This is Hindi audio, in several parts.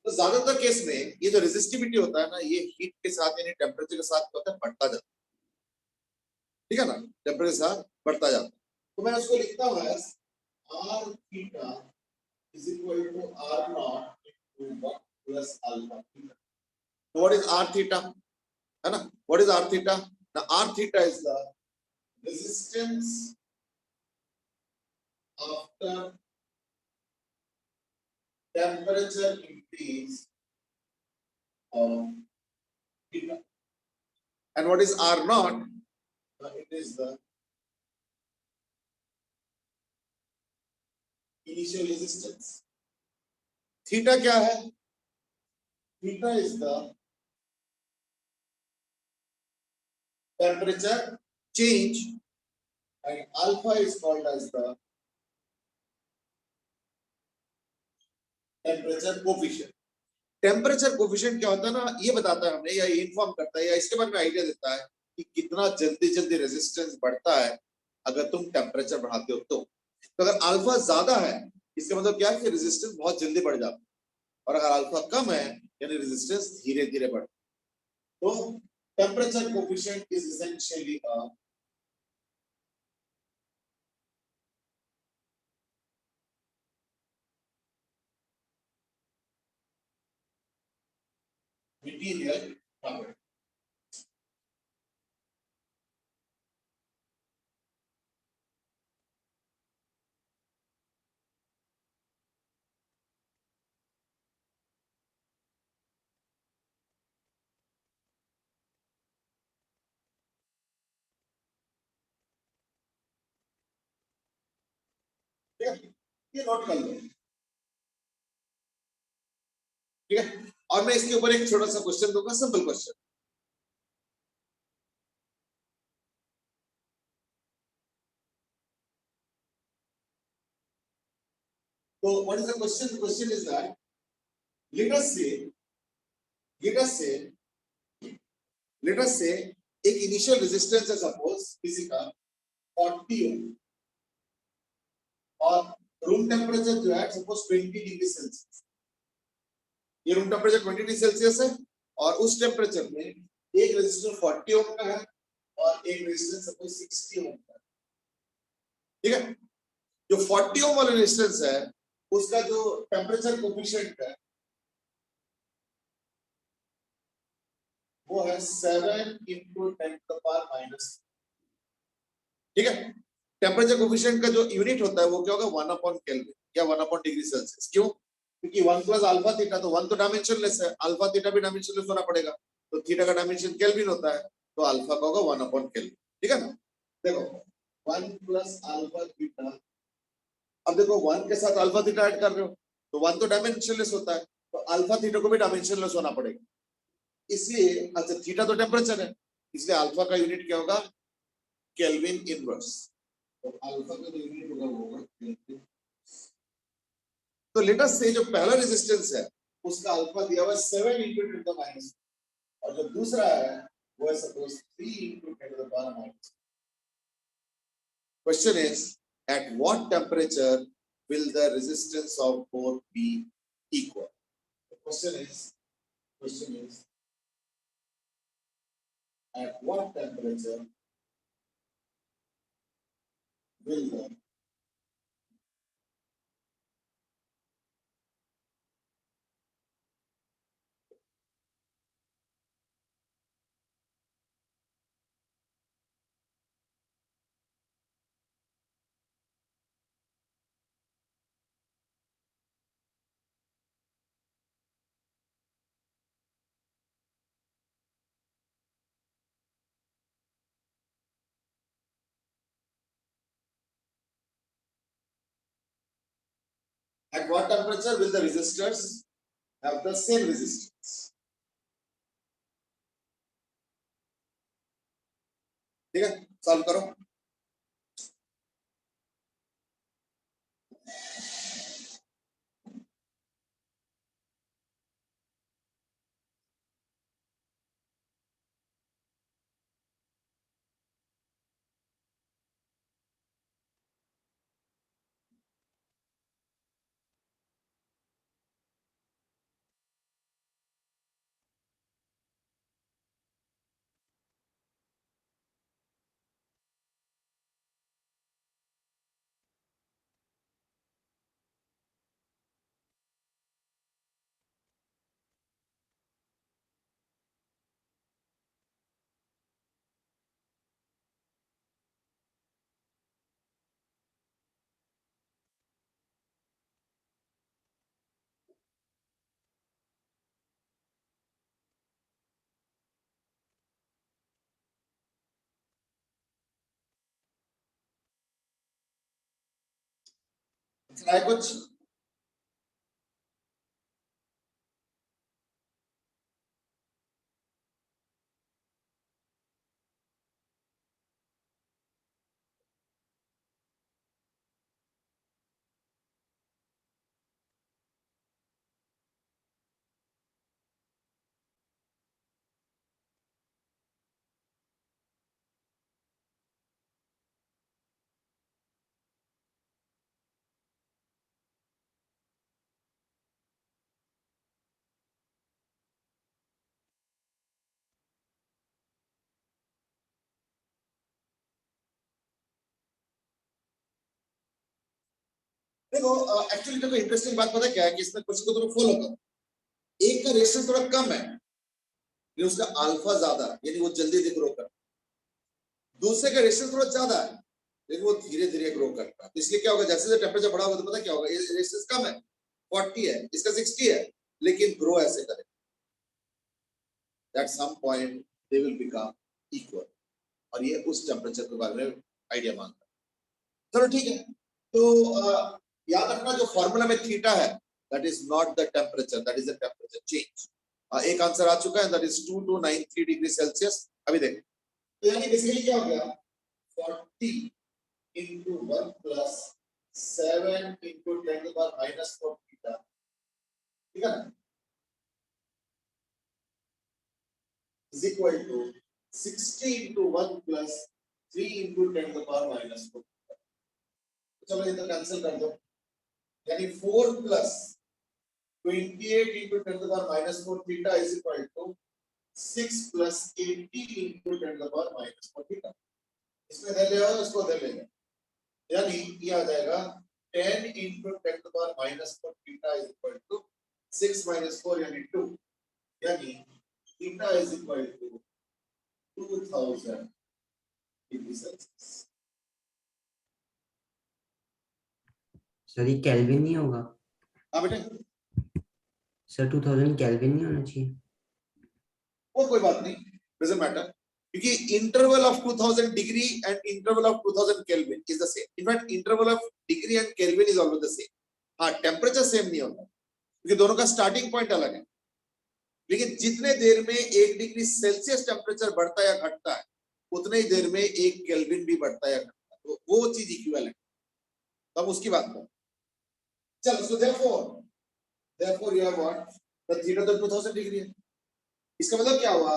तो ज्यादातर केस में ये जो रेजिस्टिविटी होता है ना, ये हीट के साथ यानी टेम्परेचर के साथ होता है, बढ़ता जाता है, ठीक है ना, टेम्परेचर के साथ बढ़ता जाता है। तो मैं उसको लिखता हूँ as R theta is equal to R naught into 1 plus alpha theta. तो व्हाट इज आर थीटा, है ना, व्हाट इज आर थीटा? ना R theta is the resistance after temperature increase of theta. And what is R naught? It is the initial resistance. Theta क्या है? Theta is the temperature change and alpha is called as the temperature coefficient. Temperature coefficient क्या होता है ना, ये बताता है हमें, या इन्फॉर्म करता है, या इसके बारे में आइडिया देता है कि कितना जल्दी जल्दी रेजिस्टेंस बढ़ता है अगर तुम टेम्परेचर बढ़ाते हो। तो अगर अल्फा ज्यादा है इसका मतलब क्या है कि रेजिस्टेंस बहुत जल्दी बढ़ जाता है, और अगर अल्फा कम है यानी रेजिस्टेंस धीरे धीरे बढ़ता है। तो temperature coefficient is essentially a material property. ये नोट कर लो, ठीक है। और मैं इसके ऊपर एक छोटा सा क्वेश्चन दूंगा, सिंपल क्वेश्चन। तो what is the question? The question is that let us से लेट अस से लेट अस से एक इनिशियल रेजिस्टेंस है सपोज किसी का 40 ओम, और रूम टेम्परेचर जो है सपोज 20 डिग्री सेल्सियस। ये रूम टेम्परेचर 20 डिग्री सेल्सियस है, और उस टेम्परेचर में एक रेजिस्टेंस 40 ओम का है और एक रेजिस्टेंस सपोज 60 ओम का है, ठीक है। जो 40 ओम वाला रेजिस्टेंस है उसका जो टेम्परेचर कोफिशिएंट है वो है 7 into 10 to the power minus, ठीक है। टेम्परेचर कोफिशिएंट का जो यूनिट होता है वो क्या होगा? 1 अपॉन केल्विन या 1 अपॉन डिग्री सेल्सियस। क्यों? क्योंकि 1 प्लस अल्फा थीटा, तो 1 तो डायमेंशनलेस है, अल्फा थीटा भी डायमेंशनलेस होना पड़ेगा, तो थीटा का डायमेंशन केल्विन होता है, तो अल्फा का होगा 1 अपॉन केल्विन, ठीक है ना। देखो 1 प्लस अल्फा थीटा, अब देखो 1 के साथ अल्फा थीटा ऐड कर रहे हो तो 1 तो डायमेंशनलेस होता है, तो अल्फा थीटा को भी डायमेंशनलेस होना पड़ेगा, इसलिए अच्छा थीटा तो टेम्परेचर है, इसलिए अल्फा का यूनिट क्या होगा? Kelvin inverse. तो अल्फा का जो यूनिट होगा वो होगा केल्विन। तो लेट अस से जो पहला रेजिस्टेंस है उसका अल्फा दिया हुआ है 7 इंटू 10 टू द माइनस, और जो दूसरा है वो है suppose 3 into 10 to the power minus. Question is at what temperature will the resistance of both be equal? Question is at what temperature will the at what temperature will the resistors have the same resistance? ठीक है, सॉल्व करो। है कुछ? देखो एक्चुअली देखो इंटरेस्टिंग बात पता क्या है कि इसमें क्वेश्चन को तुम फॉलो करो। एक का रेजिस्टेंस थोड़ा कम है, ये उसका अल्फा ज्यादा है, यानी वो जल्दी से ग्रो करता है। दूसरे का रेजिस्टेंस थोड़ा ज्यादा है, लेकिन वो धीरे धीरे ग्रो करता है। इसलिए क्या होगा, जैसे जैसे टेम्परेचर बढ़ा होगा तो पता क्या होगा, ये रेजिस्टेंस कम है 40 है, इसका 60 है, लेकिन ग्रो ऐसे करेगा। At some point they will become equal, और ये उस टेम्परेचर के बारे में आइडिया मांगता है। चलो ठीक है, तो याद रखना जो फॉर्मूला में थीटा है, that is not the temperature, that is the temperature change. एक आंसर आ चुका है, दैट इज 2293 डिग्री सेल्सियस। अभी देखो, तो यानी बेसिकली क्या हो गया, 40 into 1 plus 7 into 10 to the power minus 4 theta, ठीक है ना, is equal to 60 into 1 plus 3 into 10 to the power minus 4। चलो ये तो कैंसिल कर दो, यानी 4 plus 28 into 10 to the power minus 4 theta is equal to 6 plus 80 into 10 to the power minus 4 theta। इसमें दे ले और इसको दे लेंगे, यानी ये आ जाएगा 10 into 10 to the power minus 4 theta is equal to 6 minus 4 यानी 2, यानी theta is equal to 2000 degree Celsius. Sir ये केल्विन नहीं होगा? हाँ बेटा, सर 2000 केल्विन नहीं होना चाहिए? वो कोई बात नहीं, डजंट मैटर, क्योंकि interval of 2000 degree and interval of 2000 kelvin is the same. In fact interval of degree and kelvin is always the same. हाँ, टेम्परेचर सेम नहीं होता क्योंकि दोनों का स्टार्टिंग पॉइंट अलग है, लेकिन जितने देर में 1 डिग्री सेल्सियस टेम्परेचर बढ़ता या घटता है, उतने ही देर में 1 केल्विन भी बढ़ता या घटता है, तो वो चीज इक्विवेलेंट, तो हम उसकी बात करें। चलो, so therefore you have what, the theta तो 2000 डिग्री है। इसका मतलब क्या हुआ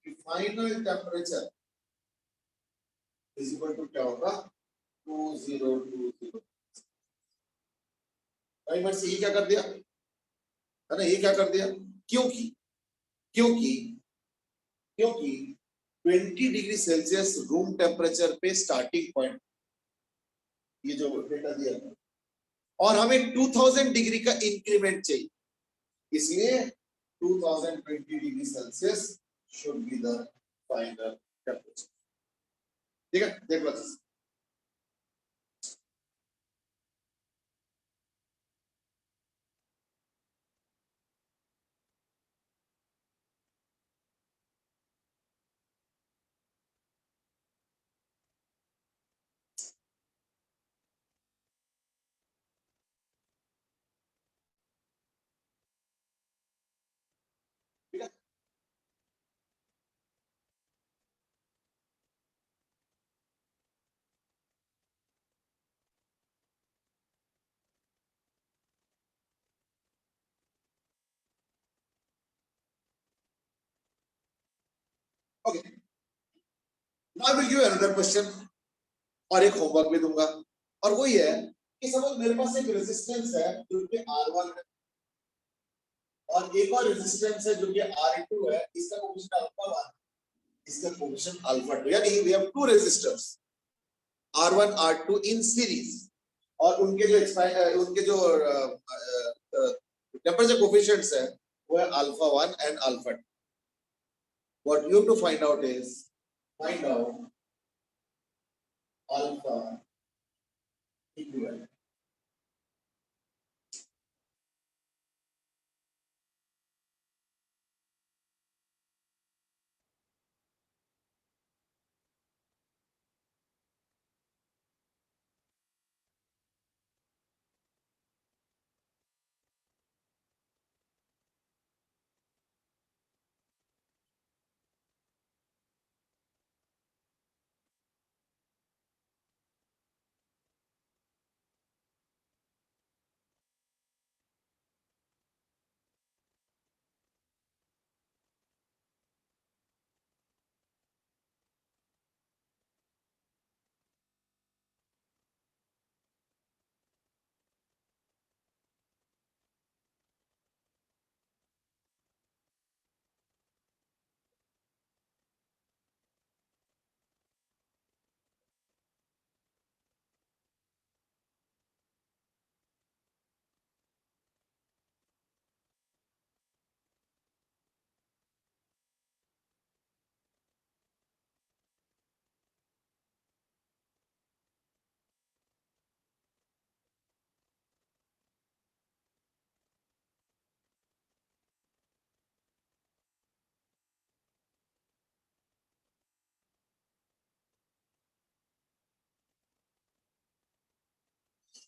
कि final temperature is equal to क्या होगा, 2020। भाई मैं ये क्या कर दिया है ना, ये क्या कर दिया, क्योंकि क्योंकि क्योंकि 20 डिग्री सेल्सियस रूम टेम्परेचर पे स्टार्टिंग पॉइंट, ये जो डेटा दिया है, और हमें 2000 डिग्री का इंक्रीमेंट चाहिए, इसलिए 2020 degree Celsius should be the final temperature. ठीक है, देख लो। ठीक है, okay, now I will give another question, और एक होमवर्क भी दूंगा, और वो ये है कि सपोज मेरे पास एक रेजिस्टेंस है जो कि R1 है, और एक और रेजिस्टेंस है जो कि R2 है, इसका कोएफिशिएंट अल्फा 1, इसका कोएफिशिएंट अल्फा 2, यानी we have two resistors R1 R2 in series, और उनके जो टेम्परेचर कोएफिशिएंट्स है वो है alpha 1 and alpha 2। What you have to find out is, find out alpha equivalent.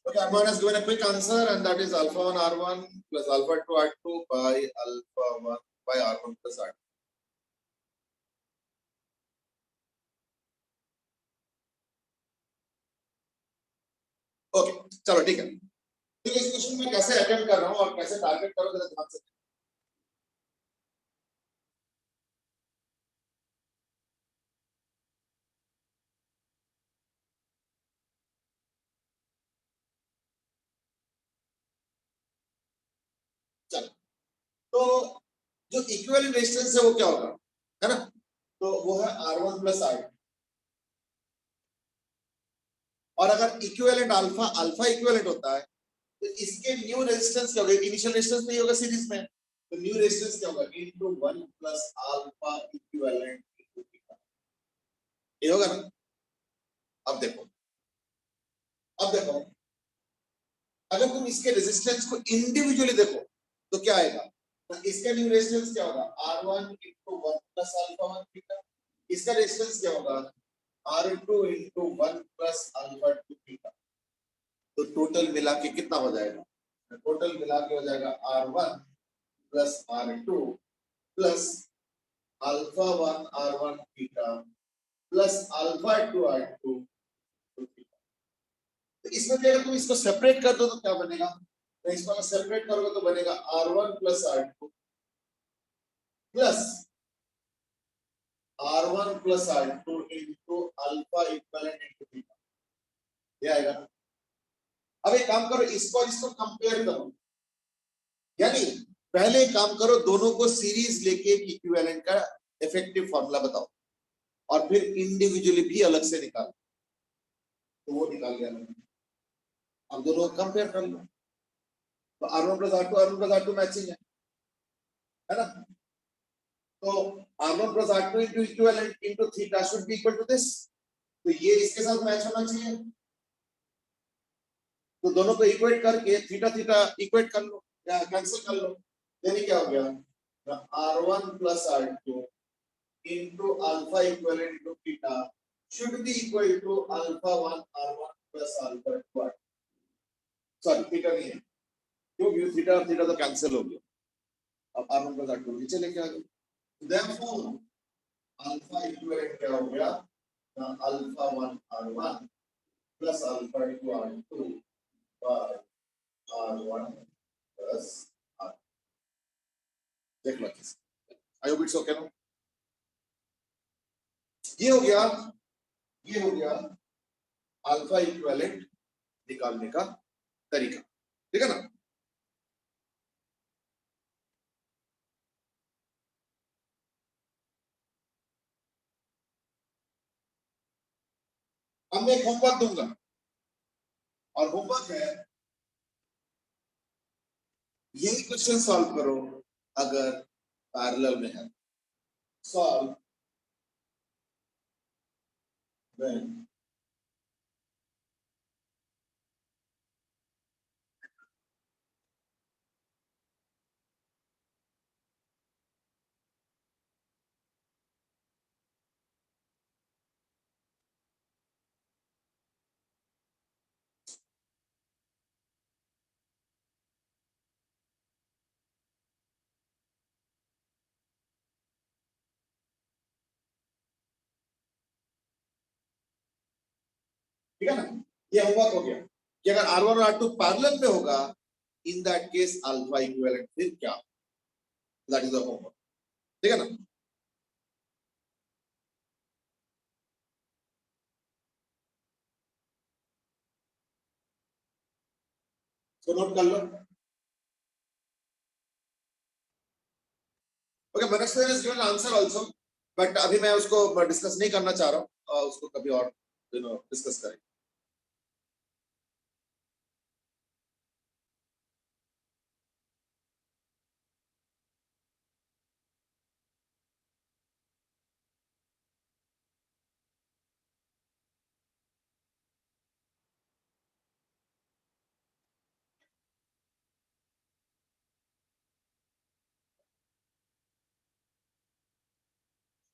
Okay, Arman has given a quick answer, and that is alpha 1 R1 plus alpha 2 R2 by alpha 1 by R1 plus R2. Okay चलो ठीक है। तो इस क्वेश्चन में कैसे अटेम्प्ट कर रहा हूं और कैसे टारगेट करो जरा ध्यान से। चलो तो जो इक्विवेलेंट रेजिस्टेंस है वो क्या होगा, है ना? तो वो है R1 प्लस R2। और अगर इक्विवेलेंट अल्फा अल्फा इक्विवेलेंट होता है तो इसके न्यू रेजिस्टेंस क्या होगा? इनिशियल रेजिस्टेंस नहीं होगा सीरीज में, तो न्यू रेजिस्टेंस क्या होगा? Into 1 plus alpha equivalent into beta, ये होगा ना? अब देखो, अब देखो, अगर तुम इसके रेजिस्टेंस को इंडिविजुअली देखो तो क्या आएगा? तो इसका न्यू रेजिस्टेंस क्या होगा? R1 into 1 plus alpha 1 beta. इसका रेजिस्टेंस क्या होगा? R2 into 1 plus alpha 2 beta. तो टोटल मिला के कितना हो जाएगा? टोटल मिला के हो जाएगा R1 plus R2 plus alpha 1 R1 beta plus alpha 2 R2। तो इसमें क्या, अगर तुम इसको सेपरेट कर दो तो क्या बनेगा? तो इसको अगर सेपरेट करोगे तो बनेगा R1 plus R2 plus R1 plus R2 into alpha equivalent into beta, ये आएगा। अब एक काम करो, इसको और इसको कंपेयर करो, यानी पहले काम करो, दोनों को सीरीज लेके इक्विवेलेंट का इफेक्टिव फॉर्मूला बताओ और फिर इंडिविजुअली भी अलग से निकालो। तो वो निकाल गया मैंने। अब दोनों कंपेयर कर लो, तो R1 प्लस R2 मैचिंग है ना? तो R1 plus R2 into equivalent into theta should be equal to this. तो ये इसके साथ मैच होना चाहिए, तो दोनों को इक्वेट करके थीटा थीटा इक्वेट कर लो या कैंसिल कर लो। यानी क्या हो गया? R1 plus R2 into alpha equivalent into theta should be equal to alpha 1 R1 plus alpha 2 sorry theta नहीं है, क्योंकि थीटा और थीटा तो कैंसिल हो गया। अब R1 प्लस R2 नीचे लेके आ गए, देयरफॉर अल्फा इक्विवेलेंट क्या हो गया? Alpha 1 R1 plus alpha 2 R2 by R1 plus R। देख लो कैसे, आई होप इट्स ओके ना? ये हो गया, ये हो गया अल्फा इक्विवेलेंट निकालने का तरीका, ठीक है ना? अब मैं एक होमवर्क दूंगा और होमवर्क है यही क्वेश्चन सॉल्व करो अगर पैरेलल में है। सॉल्व व्हेन ठीक है ना? ये होमवर्क हो गया कि अगर R1 और R2 पैरेलल में होगा, इन दैट केस अल्फा इक्विवेलेंट फिर क्या? दैट इज द होमवर्क, ठीक है ना? तो नोट कर लो। Okay, Manoj is given answer also, but अभी मैं उसको डिस्कस नहीं करना चाह रहा हूँ, उसको कभी और डिस्कस करेंगे।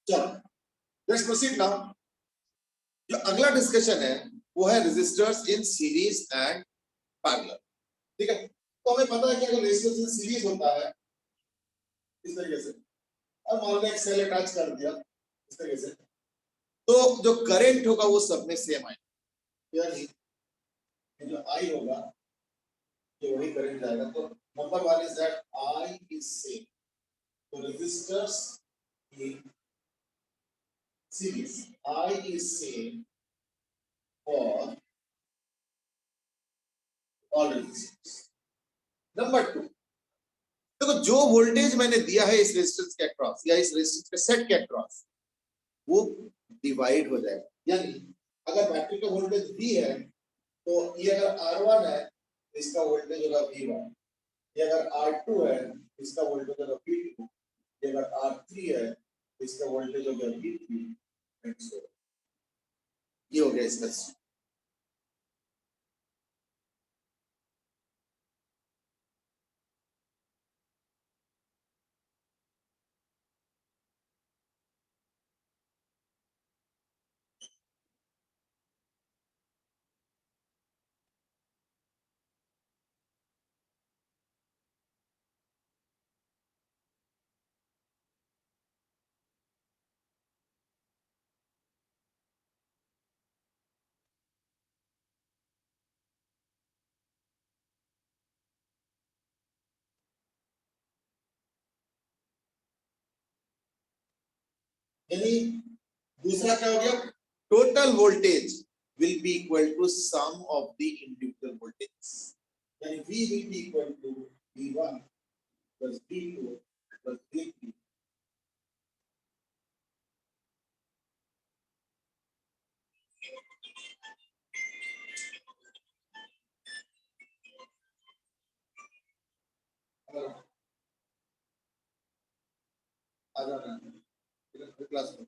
चलो लेट्स प्रोसीड नाउ। जो अगला डिस्कशन है वो है resistors in series and parallel. ठीक है, तो हमें पता है कि अगर रेजिस्टेंस सीरीज होता है इस तरीके से, और मान लो एक सेल अटैच कर दिया इस तरीके से, तो जो करंट होगा वो सब में सेम आएगा, यानी जो आई होगा ये वही करंट जाएगा। तो number one is that I is same, तो resistors in series I is same for all resistors. Number two, देखो जो वोल्टेज मैंने दिया है इस रेजिस्टेंस के अक्रॉस या इस रेजिस्टेंस के सेट के अक्रॉस वो डिवाइड हो जाएगा, यानी अगर बैटरी का वोल्टेज V है तो ये अगर R1 है इसका वोल्टेज होगा V1, ये अगर R2 है इसका वोल्टेज होगा V2, ये अगर R3 है इसका वोल्टेज होगा V3 एंड सो। ये हो गया इसका। यानी दूसरा क्या हो गया, total voltage will be equal to sum of the individual voltage, यानी V will be equal to V1 plus V2 plus V3। आ जाना क्लास में।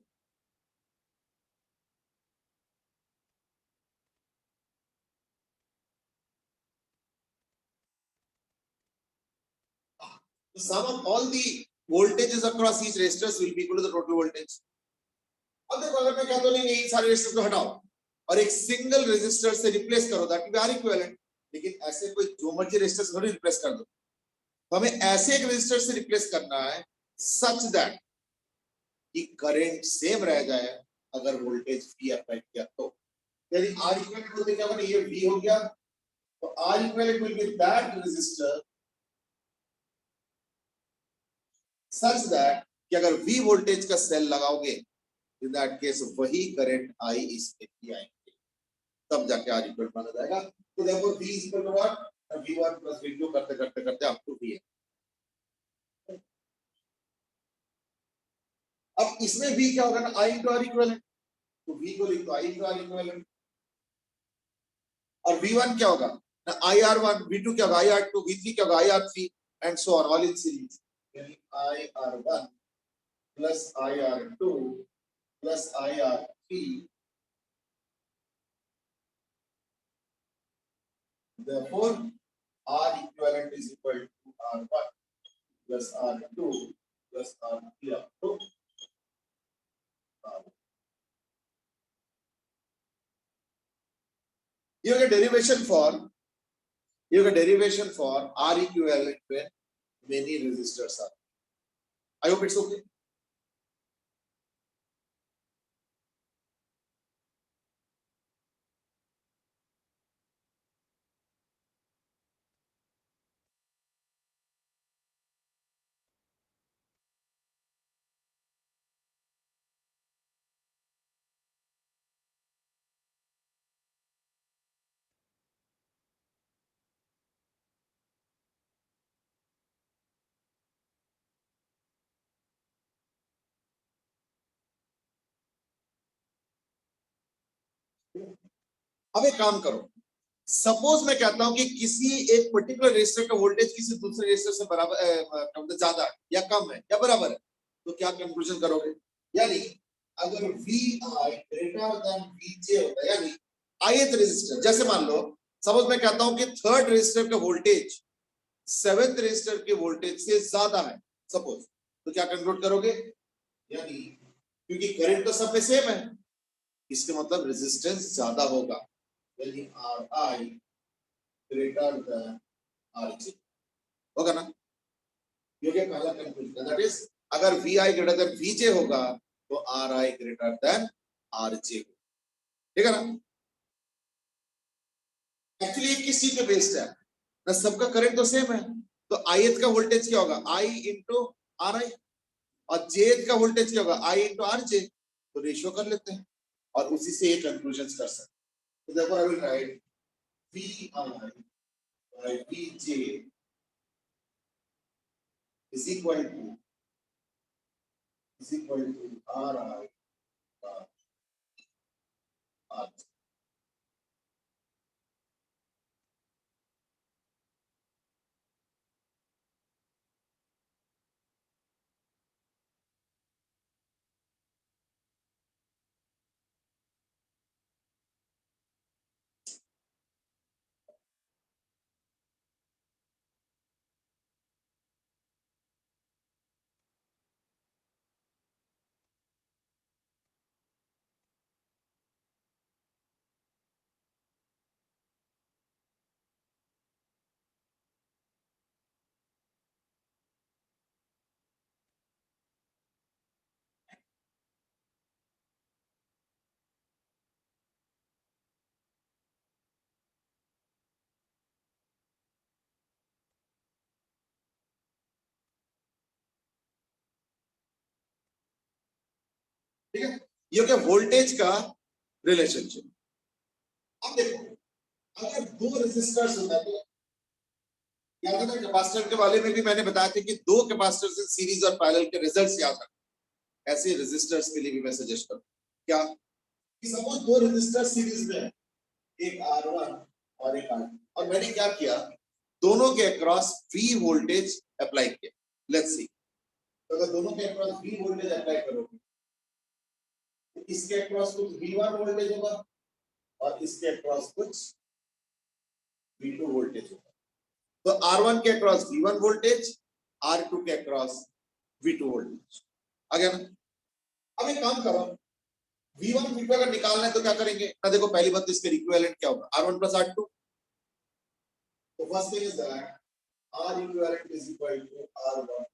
The sum of all the voltages across each resistors will be equal to the total voltage. अब देखो अगर मैं कहता हूं नहीं सारे रेजिस्टर्स को हटाओ और एक सिंगल रेजिस्टर से रिप्लेस करो, that will be R equivalent, लेकिन ऐसे कोई जो मर्जी रेजिस्टर से थोड़ी रिप्लेस कर दो, तो हमें ऐसे एक रेजिस्टर से रिप्लेस करना है सच दैट कि करंट सेम रह जाए अगर वोल्टेज V अप्लाई किया तो। यानी R इक्विवेलेंट बोलते क्या होगा, ये V हो गया तो R equivalent will be that resistor such that कि अगर V वोल्टेज का सेल लगाओगे इन दैट केस वही करंट I इसमें भी आएंगे, तब जाके R इक्वल माना जाएगा। तो देखो V is equal to what, V1 plus V2 करते करते करते अप टू V। अब इसमें V क्या होगा ना, I into R इक्विवेलेंट, तो V को लिख दो I into R इक्विवेलेंट, और V1 क्या होगा ना IR1, V2 क्या होगा IR2, V3 क्या होगा IR3 and so on all in series, यानी IR1 plus IR2 plus IR3, therefore R equivalent is equal to R1 plus R2 plus R3 up to R. You get derivation for R equivalent when many resistors are. I hope it's okay. अब एक काम करो, सपोज मैं कहता हूं कि किसी एक पर्टिकुलर रेजिस्टर का वोल्टेज किसी दूसरे रेजिस्टर से बराबर ज्यादा है या कम है या बराबर है, तो क्या कंक्लूजन करोगे, यानी अगर VI ग्रेटर देन VJ होता है, यानी ith रेजिस्टर, जैसे मान लो सपोज मैं कहता हूं कि थर्ड रेजिस्टर का वोल्टेज सेवेंथ रेजिस्टर के वोल्टेज से ज्यादा है सपोज, तो क्या कंक्लूड करोगे, यानी क्योंकि करंट तो सब में सेम है इसका मतलब रेजिस्टेंस ज्यादा होगा, यानी RI ग्रेटर देन RJ होगा ना, ये क्या पहला कंक्लूजन, दैट इज अगर VI ग्रेटर देन VJ होगा तो RI ग्रेटर देन RJ, ठीक है ना। एक्चुअली ये किस चीज पे बेस्ड है ना, सबका करंट तो सेम है, तो ith का वोल्टेज क्या होगा I इंटू RI, और jth का वोल्टेज क्या होगा I इंटू RJ, तो रेशियो कर लेते हैं और उसी से ये कंक्लूजन कर सकते हैं। तो देखो I will write VI by VJ is equal to RI by RJ। ठीक है, ये हो गया वोल्टेज का रिलेशनशिप। अब देखो अगर दो रेजिस्टर्स होता है तो याद है ना, कैपेसिटर के वाले में भी मैंने बताया था कि दो कैपेसिटर से सीरीज और पैरेलल के रिजल्ट्स याद रखना, ऐसे रेजिस्टर्स के लिए भी मैं सजेस्ट करूं क्या कि सपोज दो रेजिस्टर सीरीज में है, एक R1 और एक R2, और मैंने क्या किया दोनों के अक्रॉस V वोल्टेज अप्लाई किया। लेट्स सी, तो अगर दोनों के अक्रॉस V वोल्टेज अप्लाई करोगे तो इसके अक्रॉस कुछ V1 वोल्टेज होगा और इसके अक्रॉस कुछ V2 वोल्टेज होगा। तो R1 के अक्रॉस V1 वोल्टेज, R2 के अक्रॉस V2 वोल्टेज आ गया ना। अब एक काम करो, V1 V2 अगर निकालना है तो क्या करेंगे ना, देखो पहली बात तो इसके इक्विवेलेंट क्या होगा R1 प्लस R2, तो first thing is that R equivalent is equal to R1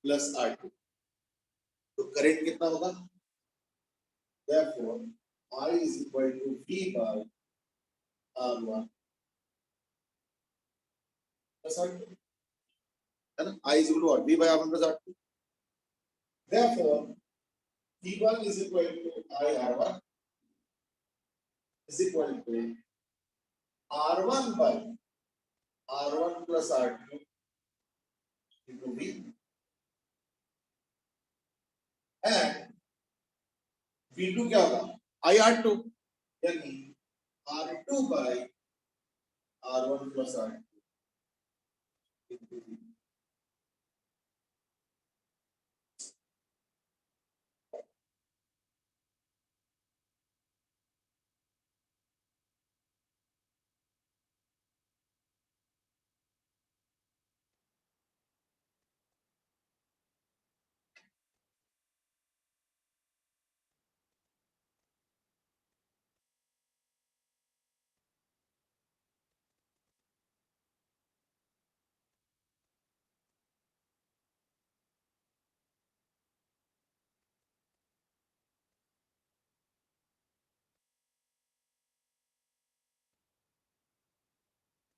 plus R2, तो करंट कितना होगा, therefore I is equal to V by R1 plus R2, है ना, I is equal to what? V by R1 plus R2, therefore V1 is equal to I R1 is equal to R1 by R1 plus R2 into V, and V2 क्या होगा I R2, यानी R2 by R1 plus R2 into V।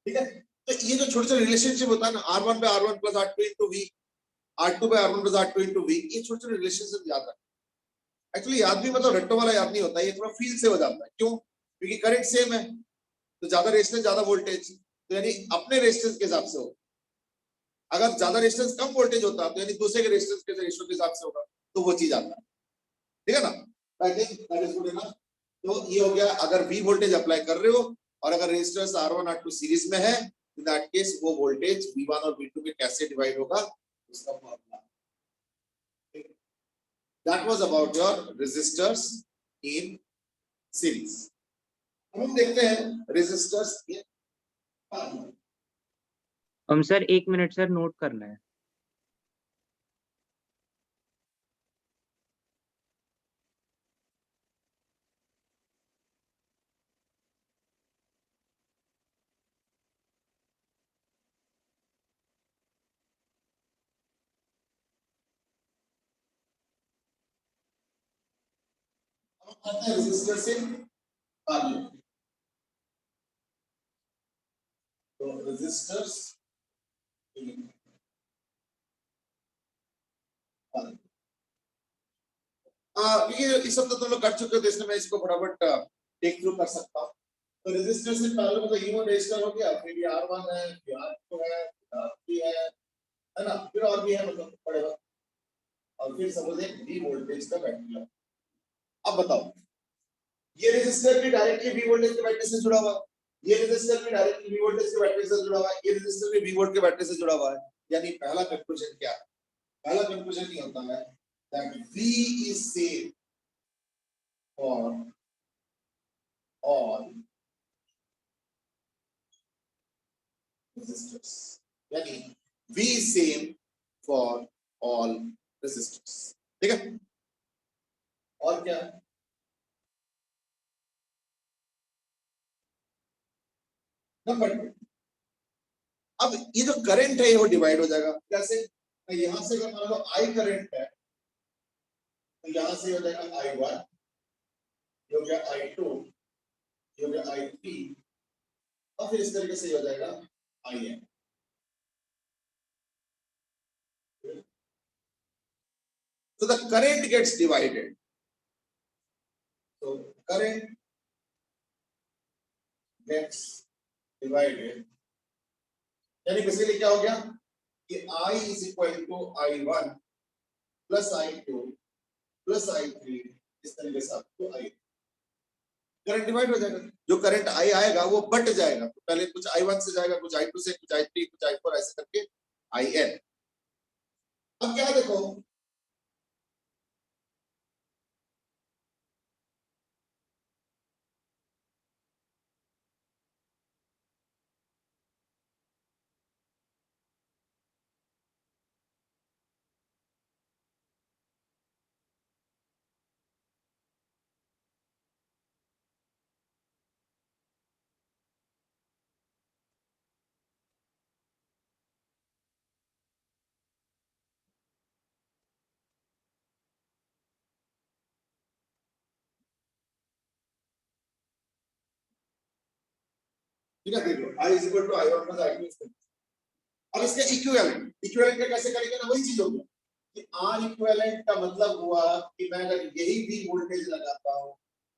ठीक है, तो ये जो छोटे छोटे रिलेशनशिप होता है ना, R1 by R1 plus R2 into V, R2 by R1 plus R2 into V, ये छोटे छोटे रिलेशनशिप याद रखना। एक्चुअली याद भी मतलब रट्टों वाला याद नहीं होता, ये थोड़ा फील से हो जाता है। क्यों? क्योंकि करंट सेम है, तो ज्यादा रेजिस्टेंस ज्यादा वोल्टेज, तो यानी अपने रेजिस्टेंस के हिसाब से हो। अगर ज्यादा रेजिस्टेंस कम वोल्टेज होता तो यानी दूसरे के रेजिस्टेंस के रेशियो के हिसाब से होगा, तो वो चीज आता है। ठीक है ना, I think that is good enough. तो ये हो गया अगर V वोल्टेज अप्लाई कर रहे हो और अगर रेजिस्टर्स R1 R2 सीरीज में है, इन दैट केस वो वोल्टेज V1 और V2 में कैसे डिवाइड होगा उसका formula. That was about your resistors in series. अब हम देखते हैं रेजिस्टर्स इन पैरेलल। हम सर 1 मिनट सर नोट करना है। आता है रेजिस्टर से आगे, तो रेजिस्टर्स ये इस सब तो तुम लोग कर चुके हो, तो इसलिए मैं इसको फटाफट टेक थ्रू कर सकता हूँ। तो रेजिस्टर से पैरेलल मतलब ये रजिस्टर हो गया, फिर ये R1 है, फिर R2 है, R3 है ना, फिर और भी है मतलब पड़ेगा, और फिर सपोज एक V वोल्टेज का बैटरी है। अब बताओ, ये रेजिस्टर भी डायरेक्टली V वोल्टेज के बैटरी से जुड़ा हुआ है, ये रेजिस्टर भी डायरेक्टली V वोल्टेज के बैटरी से जुड़ा हुआ है, ये रेजिस्टर भी V वोल्ट के बैटरी से जुड़ा हुआ है। यानी पहला कंक्लूजन क्या है? पहला कंक्लूजन ये होता है that V is same for all resistors, यानी V is same for all resistors। ठीक है, और क्या है? नंबर 2, अब ये जो करंट है वो डिवाइड हो जाएगा कैसे? यहां से अगर मान लो I करंट है, तो यहां से हो जाएगा I1, ये हो गया I2, ये हो गया I3, और फिर इस तरीके से हो जाएगा IN। So the current gets divided. So current gets divided, यानी बेसिकली क्या हो गया कि I is equal to I1 plus I2 plus I3, इस तरीके से आपको I करंट डिवाइड हो जाएगा। जो करंट I आएगा वो बट जाएगा, तो पहले कुछ I1 से जाएगा, कुछ I2 से, कुछ I3, कुछ I4, ऐसे करके IN। अब क्या देखो, ठीक है, देखो I is equal to I1 plus I2। अब इसके इक्विवेलेंट का कैसे करेंगे ना, वही चीज होगी कि R इक्विवेलेंट का मतलब हुआ कि मैं अगर यही V वोल्टेज लगाता हूं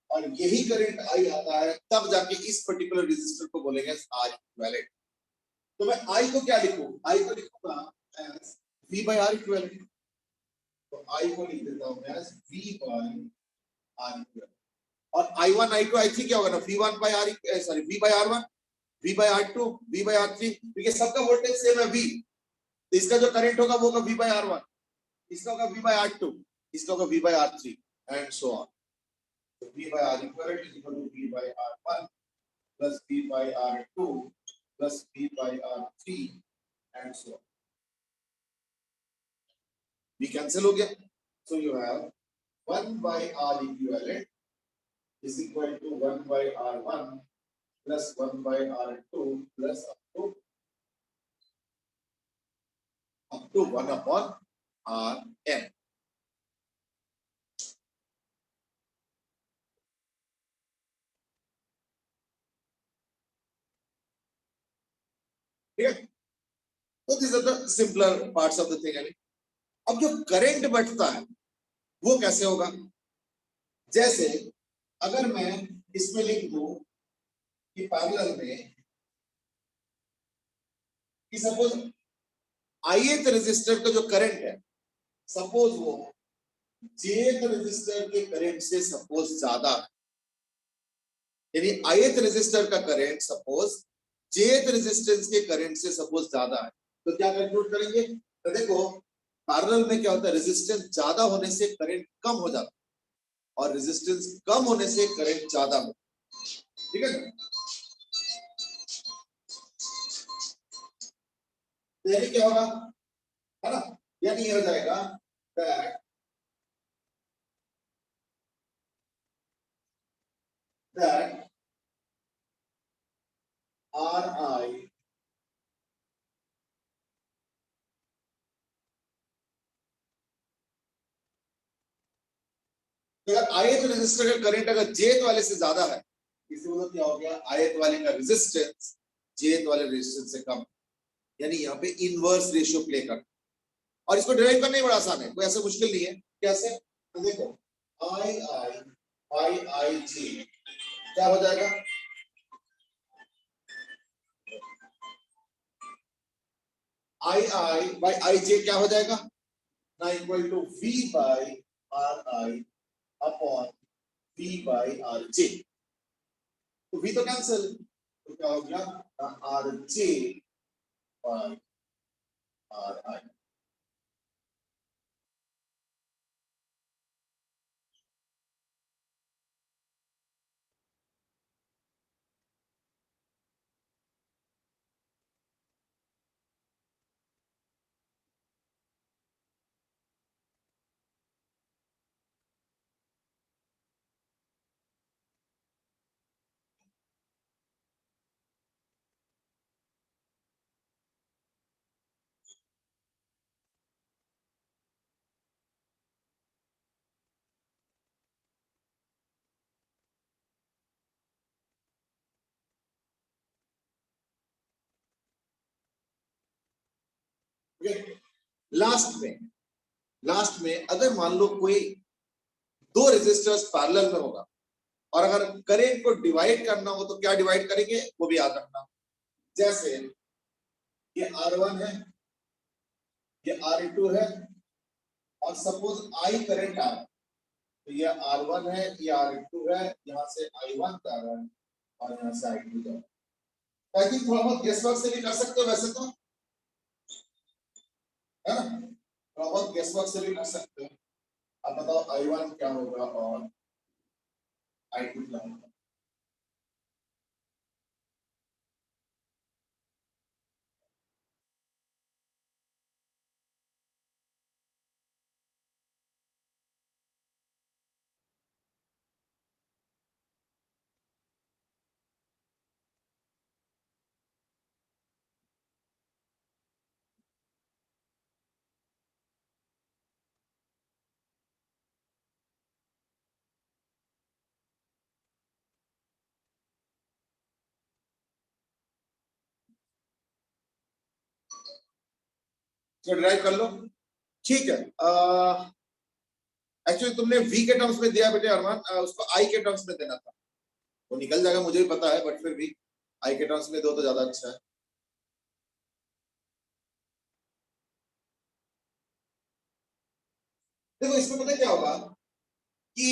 और यही करंट I आता है, तब जाके इस पर्टिकुलर रेजिस्टर को बोलेंगे R इक्विवेलेंट। तो मैं I को क्या लिखूं? I को लिखूंगा as V by R equivalent. तो I को लिख देता हूं as V by R equivalent, और I1 I2 I3 क्या होगा ना, V1 by R, sorry V by R1, V by R2, V by R3, क्योंकि सबका वोल्टेज सेम है V, तो इसका जो करंट होगा वो होगा V by R1, इसका होगा V by R2, इसका होगा V by R3 and so on। So V by R equivalent is equal to V by R1 plus V by R2 plus V by R3 and so on। V cancel हो गया, so you have 1 by R equivalent is equal to 1 by R1 plus 1 by R2 plus up to 1 upon Rn। ठीक है, तो these are the simpler parts of the thing। अब जो करंट बढ़ता है वो कैसे होगा? जैसे अगर मैं इसमें लिख दूं कि पैरेलल में कि सपोज ith रेजिस्टर का जो करंट है, सपोज वो jth रेजिस्टर के करंट से सपोज ज्यादा है, यानी ith रेजिस्टर का करंट सपोज jth रेजिस्टेंस के करंट से सपोज ज्यादा है, तो क्या कंक्लूड करेंगे? तो देखो पैरेलल में क्या होता है, रेजिस्टेंस ज्यादा होने से करंट कम हो जाता है और रेजिस्टेंस कम होने से करंट ज्यादा होता है। ठीक है, यानी क्या होगा, है ना, यानी ये हो जाएगा that Ri अगर ith रेजिस्टर का करंट अगर jth वाले से ज्यादा है, इससे मतलब क्या हो गया, ith वाले का रेजिस्टेंस jth वाले रेजिस्टेंस से कम, यानी यहाँ पे इनवर्स रेशियो प्ले करता है। और इसको डिराइव करना ही बड़ा आसान है, कोई ऐसा मुश्किल नहीं है। कैसे? तो देखो आई बाई आई जी क्या हो जाएगा, आई बाई आई जे क्या हो जाएगा ना, equal to V by R I upon V by R J. तो वी तो कैंसिल, तो क्या हो गया R J by R I. Last में अगर मान लो कोई दो रेजिस्टर्स पैरेलल में होगा और अगर करंट को डिवाइड करना हो तो क्या डिवाइड करेंगे वो भी याद रखना। जैसे ये R1 है, ये R2 है, और सपोज I करंट आ रहा है, तो ये R1 है, ये R2 है, यहाँ से I1 जा रहा है और यहाँ से I2 जा रहा है। आई थिंक थोड़ा बहुत गेस वर्क से भी कर सकते हो वैसे तो, है ना, थोड़ा बहुत गेस वर्क से भी कर सकते हो। अब बताओ I1 क्या होगा और I2 क्या होगा। तो ड्राइव कर लो, ठीक है। एक्चुअली तुमने V के टर्म्स में दिया बेटे अरमान, उसको I के टर्म्स में देना था, वो निकल जाएगा मुझे भी पता है, बट फिर भी I के टर्म्स में दो तो ज्यादा अच्छा है। देखो इसमें पता क्या होगा कि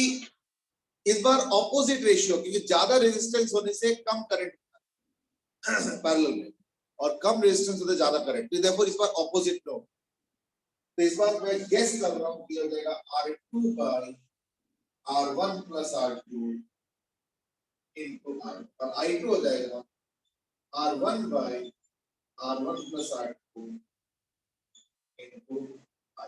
इस बार ऑपोजिट रेशियो, क्योंकि ज्यादा रेजिस्टेंस होने से कम करंट पैरेलल में और कम रेजिस्टेंस होने से ज्यादा करंट, तो देखो इस बार ऑपोजिट में हो। तो इस बार मैं गेस कर रहा हूं कि हो जाएगा R2 by R1 plus R2 into I, और I2 हो जाएगा R1 by R1 plus R2 into I।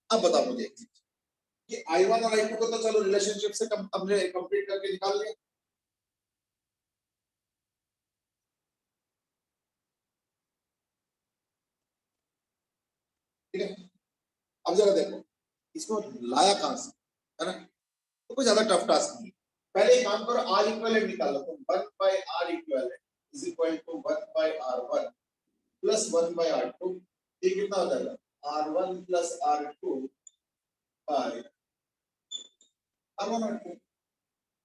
अब बताओ मुझे एक चीज, कि I1 और I2 को तो चलो रिलेशनशिप से हमने कंप्लीट करके निकाल लिया, ठीक है। अब जरा देखो इसको लाया कहां से, है ना, तो कोई ज्यादा टफ टास्क नहीं है। पहले एक काम करो, R इक्विवेलेंट निकाल लो तुम, 1 by R equivalent is equal to 1 by R1 plus 1 by R2, ये कितना हो जाएगा R1 plus R2 by R1 R2,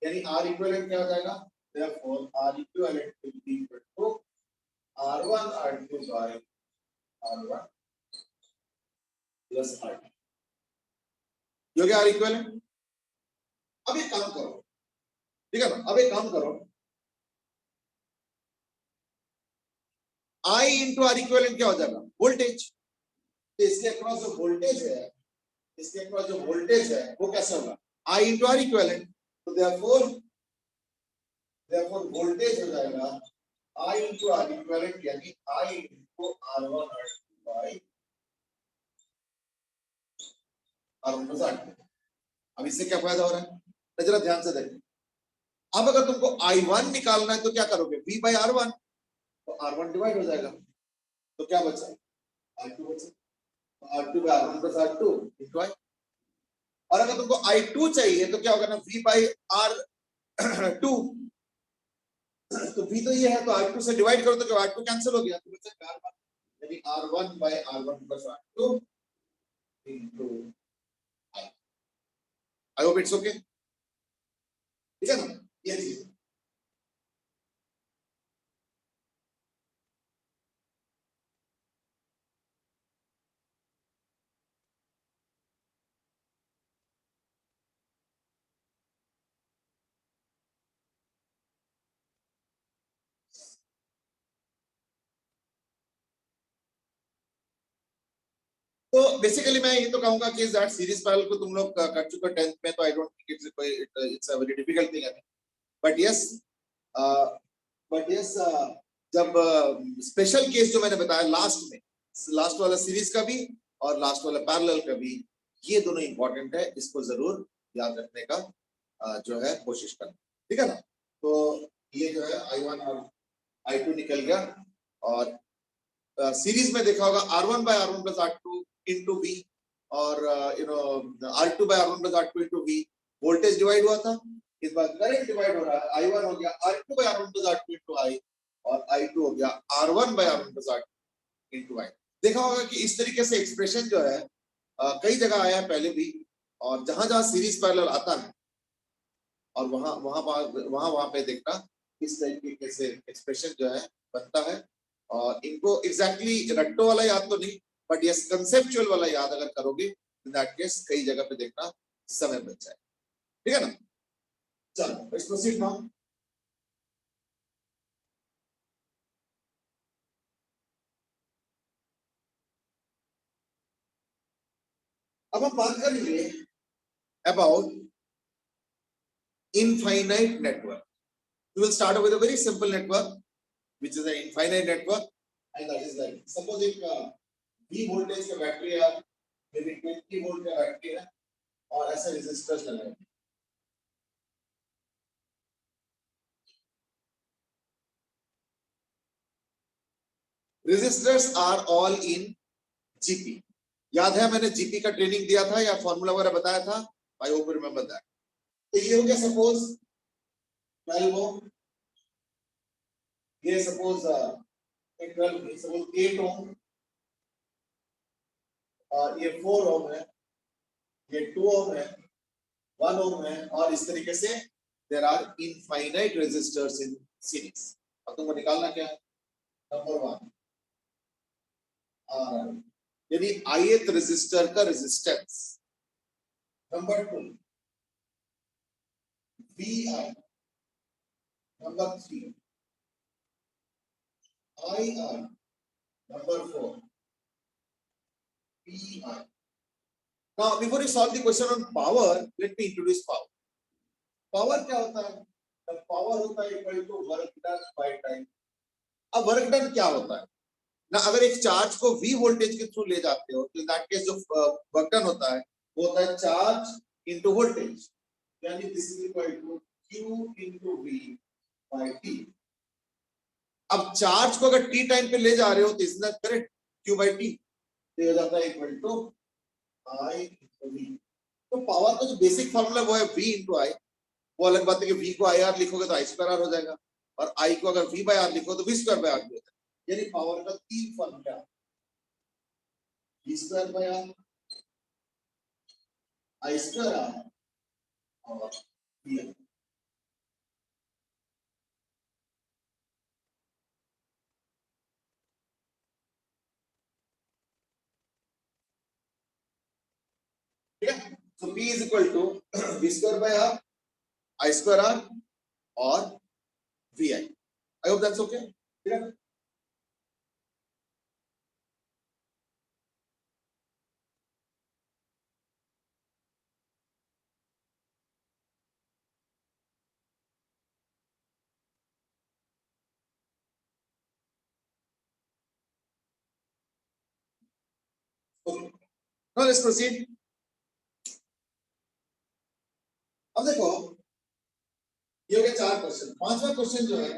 यानी R इक्विवेलेंट क्या हो जाएगा, therefore R equivalent will be equal to R1 R2 by R1 plus R2, ये हो गया R इक्विवेलेंट। अब एक काम करो, ठीक है ना, अब एक काम करो, I इंटू आर इक्विवेलेंट क्या हो जाएगा, वोल्टेज। तो इसके अक्रॉस जो वोल्टेज है, इसके अक्रॉस जो वोल्टेज है वो कैसे होगा, I इंटू आर इक्विवेलेंट। तो therefore वोल्टेज हो जाएगा I इंटू आर इक्विवेलेंट, यानी I into R1 R2 by R1 plus R2। अब इससे क्या फायदा हो रहा है, तो जरा ध्यान से देखो। अब अगर तुमको I1 निकालना है तो क्या करोगे, V बाय R1, तो R1 डिवाइड हो जाएगा, तो क्या बचा I2 बचा R2 by R1 plus R2 into I। और अगर तुमको I2 चाहिए तो क्या होगा ना, V by R2, तो V तो ये है, तो R2 से डिवाइड करो तो क्या R2 कैंसिल हो गया, तो बचा R1, यानी R1 by R1 plus R2 into I। I hope it's okay, ठीक है ना, ये चीज। तो बेसिकली मैं ये तो कहूंगा कि दैट सीरीज पैरेलल को तुम लोग कर चुके 10th में, तो I don't think it's a very difficult thing, but yes जब स्पेशल केस जो मैंने बताया लास्ट में, लास्ट वाला सीरीज का भी और लास्ट वाला पैरेलल का भी, ये दोनों इंपॉर्टेंट है, इसको जरूर याद रखने का जो है कोशिश करना, ठीक है ना। तो ये जो है I1 और I2 निकल गया, और सीरीज में देखा होगा R1 by R1 plus R2 into V, और R2 by R1 plus R2 into V, voltage divide हुआ था, इस बार करंट डिवाइड हो रहा है, I1 हो गया R2 by R1 plus R2 into I, और I2 हो गया R1 by R1 plus R2 into I। देखा होगा कि इस तरीके से एक्सप्रेशन जो है कई जगह आया है पहले भी, और जहां जहां सीरीज पैरेलल आता है और वहां पे देखना इस तरीके से एक्सप्रेशन जो है बनता है, और इनको एग्जैक्टली रट्टो वाला याद तो नहीं, बट यस कंसेप्चुअल वाला याद अगर करोगे इन दैट केस कई जगह पे देखना समय बच जाए, ठीक है ना। चलो लेट्स प्रोसीड नाउ। अब हम बात करेंगे about infinite network. We will start with a very simple network, which is an infinite network, and that is like suppose एक V वोल्टेज का बैटरी है, maybe 20 वोल्ट का बैटरी है, और ऐसे रेजिस्टर्स लगाए। Resistors are all in GP. याद है मैंने जीपी का ट्रेनिंग दिया था या फॉर्मूला वगैरह बताया था, I hope you remember that. तो ये हो गया सपोज 12 ओम, ये सपोज 12, सपोज 8 ओम, और ये 4 ओम है, ये 2 ओम है, 1 ओम है, और इस तरीके से there are infinite resistors in series. अब तुमको निकालना क्या है, नंबर 1 आर, यानी ith रेजिस्टर का resistance, number 2 vi, number 3 ir, number 4 pi। Now before you solve the question on power, let me introduce power। Power क्या होता है, पावर होता है equal to work done by time. अब वर्क डन क्या होता है ना, अगर एक चार्ज को V वोल्टेज के थ्रू ले जाते हो तो इन दैट केस जो वर्क डन होता है वो होता है चार्ज इनटू वोल्टेज, यानी this is equal to Q into V by T। अब चार्ज को अगर T टाइम पे ले जा रहे हो तो इसका करेक्ट Q बाय T तो हो जाता है equal to I into V। तो पावर का जो बेसिक फार्मूला वो है V इनटू I। वो अलग बात है कि V को IR लिखोगे तो I स्क्वायर R हो जाएगा, और I को अगर V बाय R लिखो तो V स्क्वायर बाय R हो जाएगा। यानी पावर का 3 formula, V square by R, I square R और V। ठीक है, so P is equal to V square by R, I square R और VI। I hope that's okay। ठीक है, okay, now let's proceed। अब देखो ये हो गया 4 क्वेश्चन। 5वां क्वेश्चन जो है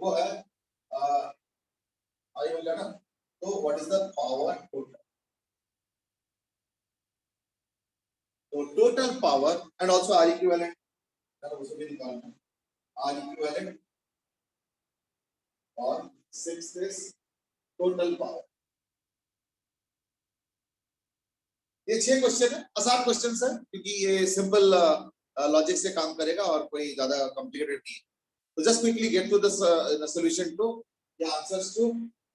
वो है आई हो गया ना, तो what is the power total? तो total power and also R equivalent, उसको भी निकालना है, आर इक्विवेलेंट और 6 दिस टोटल पावर। ये 6 क्वेश्चन है, आसान क्वेश्चन है क्योंकि ये सिंपल लॉजिक से काम करेगा और कोई ज्यादा कॉम्प्लिकेटेड नहीं है। तो just quickly get to the solution to the answers to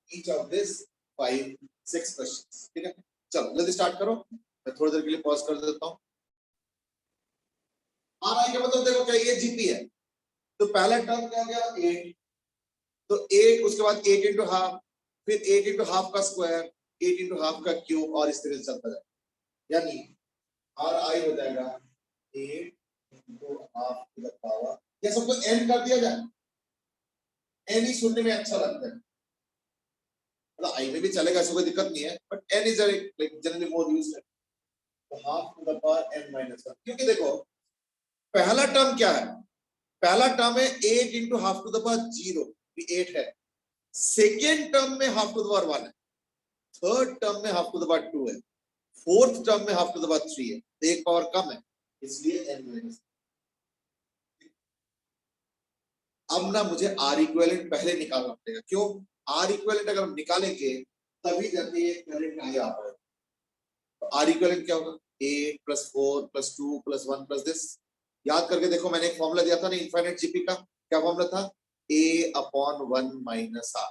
each of this 5-6 questions. ठीक है, चलो जल्दी स्टार्ट करो, मैं थोड़ी देर के लिए पॉज कर देता हूँ। आर आई का मतलब देखो क्या, ये जीपी है, तो पहला टर्म क्या हो गया 8, तो 8 उसके बाद 8 इंटू हाफ, फिर 8 इंटू हाफ का स्क्वायर, 8 इंटू हाफ का क्यूब और इस तरह से चलता जाएगा, यानी आर आई हो जाएगा 8 into half to the power, ये सबको n कर दिया जाए, n ही सुनने में अच्छा लगता है, मतलब आई में भी चलेगा, ऐसा कोई दिक्कत नहीं है, but n is like generally more used, तो half to the power n minus 1, क्योंकि देखो पहला टर्म क्या है, पहला टर्म है 8 into half to the power 0, 8 है, सेकेंड टर्म में हाफ टू द पावर 1 है, थर्ड टर्म में हाफ टू द पावर 2 है, फोर्थ टर्म में हाफ टू द पावर 3 है, तो एक पावर कम है, इसलिए n माइनस। अब ना मुझे आर इक्विवेलेंट पहले निकालना पड़ेगा, क्यों? आर इक्विवेलेंट अगर हम निकालेंगे तभी जाके ये करंट आगे आ पाएगा। तो आर इक्विवेलेंट क्या होगा, 8 + 4 + 2 + 1 + दिस, याद करके देखो मैंने एक फॉर्मूला दिया था ना इनफाइनाइट जीपी का, क्या फॉर्मूला था, a/1 - r।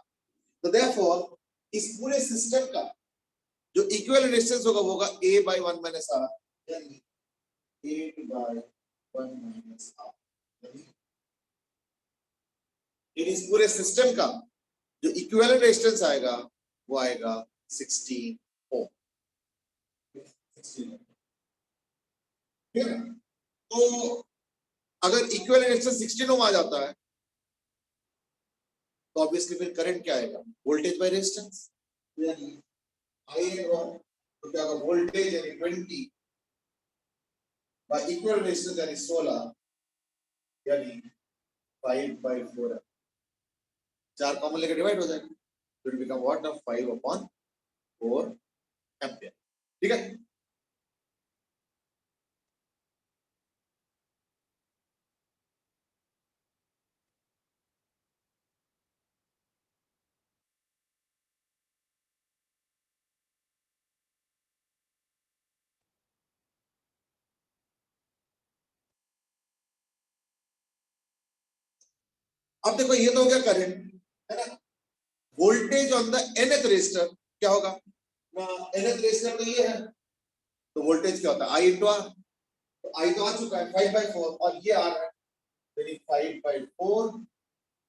तो देयरफॉर इस पूरे सिस्टम का जो इक्विवेलेंट रेजिस्टेंस होगा वो होगा a/1 - r, यानी 8/1 - r, यानी इस पूरे सिस्टम का जो इक्विवेलेंट रेजिस्टेंस आएगा वो आएगा 16 ओम। ठीक है, तो अगर इक्विवेलेंट रेजिस्टेंस 16 ओम आ जाता है तो ऑब्वियसली फिर करंट क्या आएगा, वोल्टेज बाय रेजिस्टेंस, यानी आई तो क्या होगा, वोल्टेज यानी 20 बाय इक्विवेलेंट रेजिस्टेंस यानी 16, यानी 5/4 है, 4 कॉमन लेकर डिवाइड हो जाएगा, तो इट बिकम व्हाट, 5/4 एम्पियर। ठीक है, अब देखो ये तो हो गया करंट, है ना, voltage on the nth resistor क्या होगा ना, nth रेजिस्टर तो ये है, तो वोल्टेज क्या होता है, आई इंटू आर, तो आई तो आ चुका है 5/4 और ये आर है, यानी 5/4